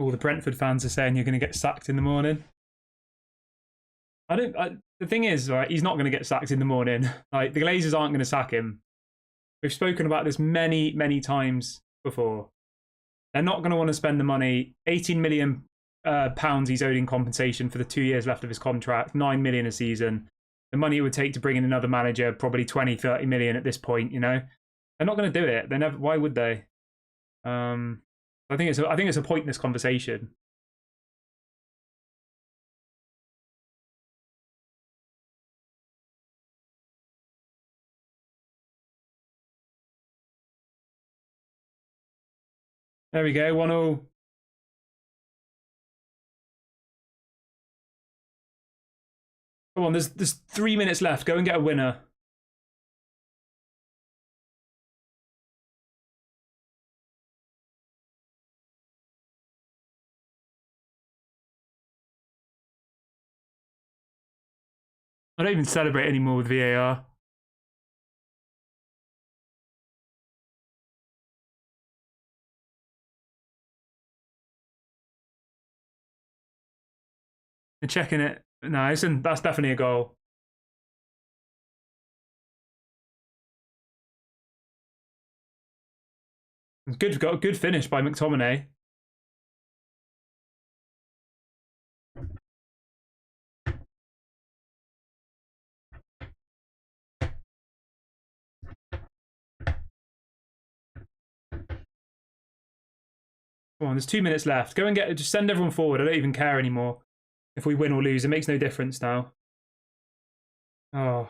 All the Brentford fans are saying you're going to get sacked in the morning. The thing is, right, he's not going to get sacked in the morning. Like, the Glazers aren't going to sack him. We've spoken about this many, many times before. They're not going to want to spend the money. 18 million pounds he's owed in compensation for the 2 years left of his contract. 9 million a season. The money it would take to bring in another manager, probably 20, 30 million at this point, you know? They're not going to do it. They never. Why would they? I think it's a pointless conversation. There we go, 1-0. Come on, there's 3 minutes left. Go and get a winner. I don't even celebrate anymore with VAR. They're checking it. No, that's definitely a goal. Got a good finish by McTominay. Come on, there's 2 minutes left. Go and just send everyone forward. I don't even care anymore if we win or lose. It makes no difference now. Oh.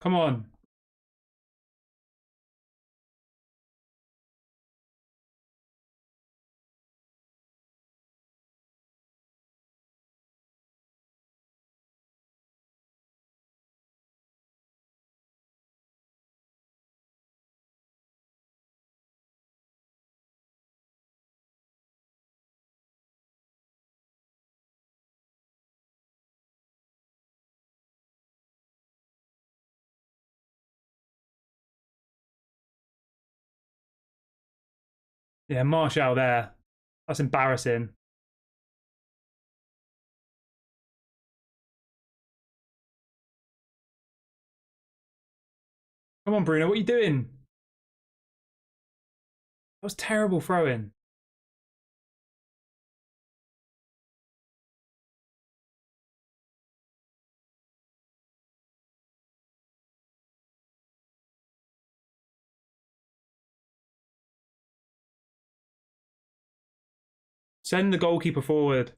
Come on. Yeah, Martial there. That's embarrassing. Come on, Bruno. What are you doing? That was terrible throwing. Send the goalkeeper forward.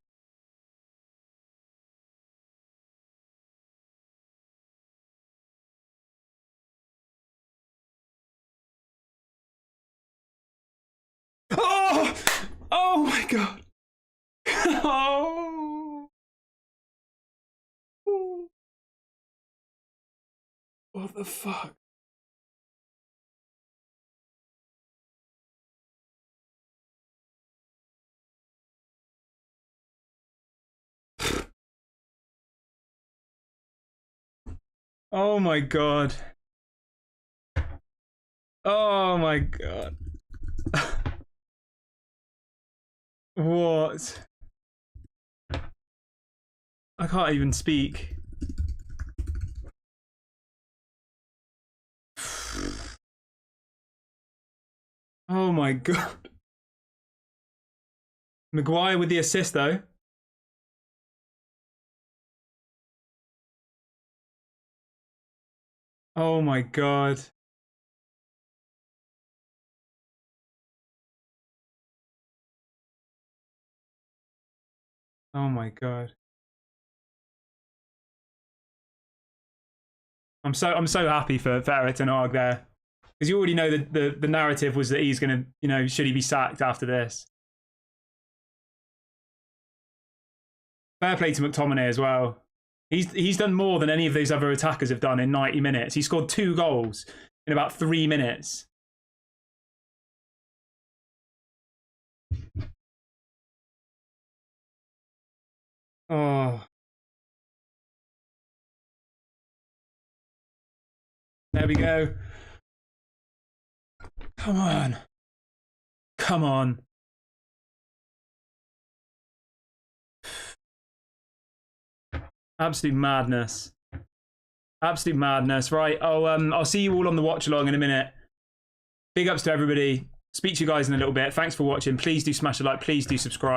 Oh! Oh my god. Oh. What the fuck? Oh my god. Oh my god. What? I can't even speak. Oh my god. Maguire with the assist though. Oh my God. Oh my God. I'm so happy for Eric Ten Hag there. Because you already know that the narrative was that he's gonna, you know, should he be sacked after this? Fair play to McTominay as well. He's done more than any of those other attackers have done in 90 minutes. He scored 2 goals in about 3 minutes. Oh. There we go. Come on. Come on. Absolute madness. Absolute madness. Right. I'll see you all on the watch along in a minute. Big ups to everybody. Speak to you guys in a little bit. Thanks for watching. Please do smash a like. Please do subscribe.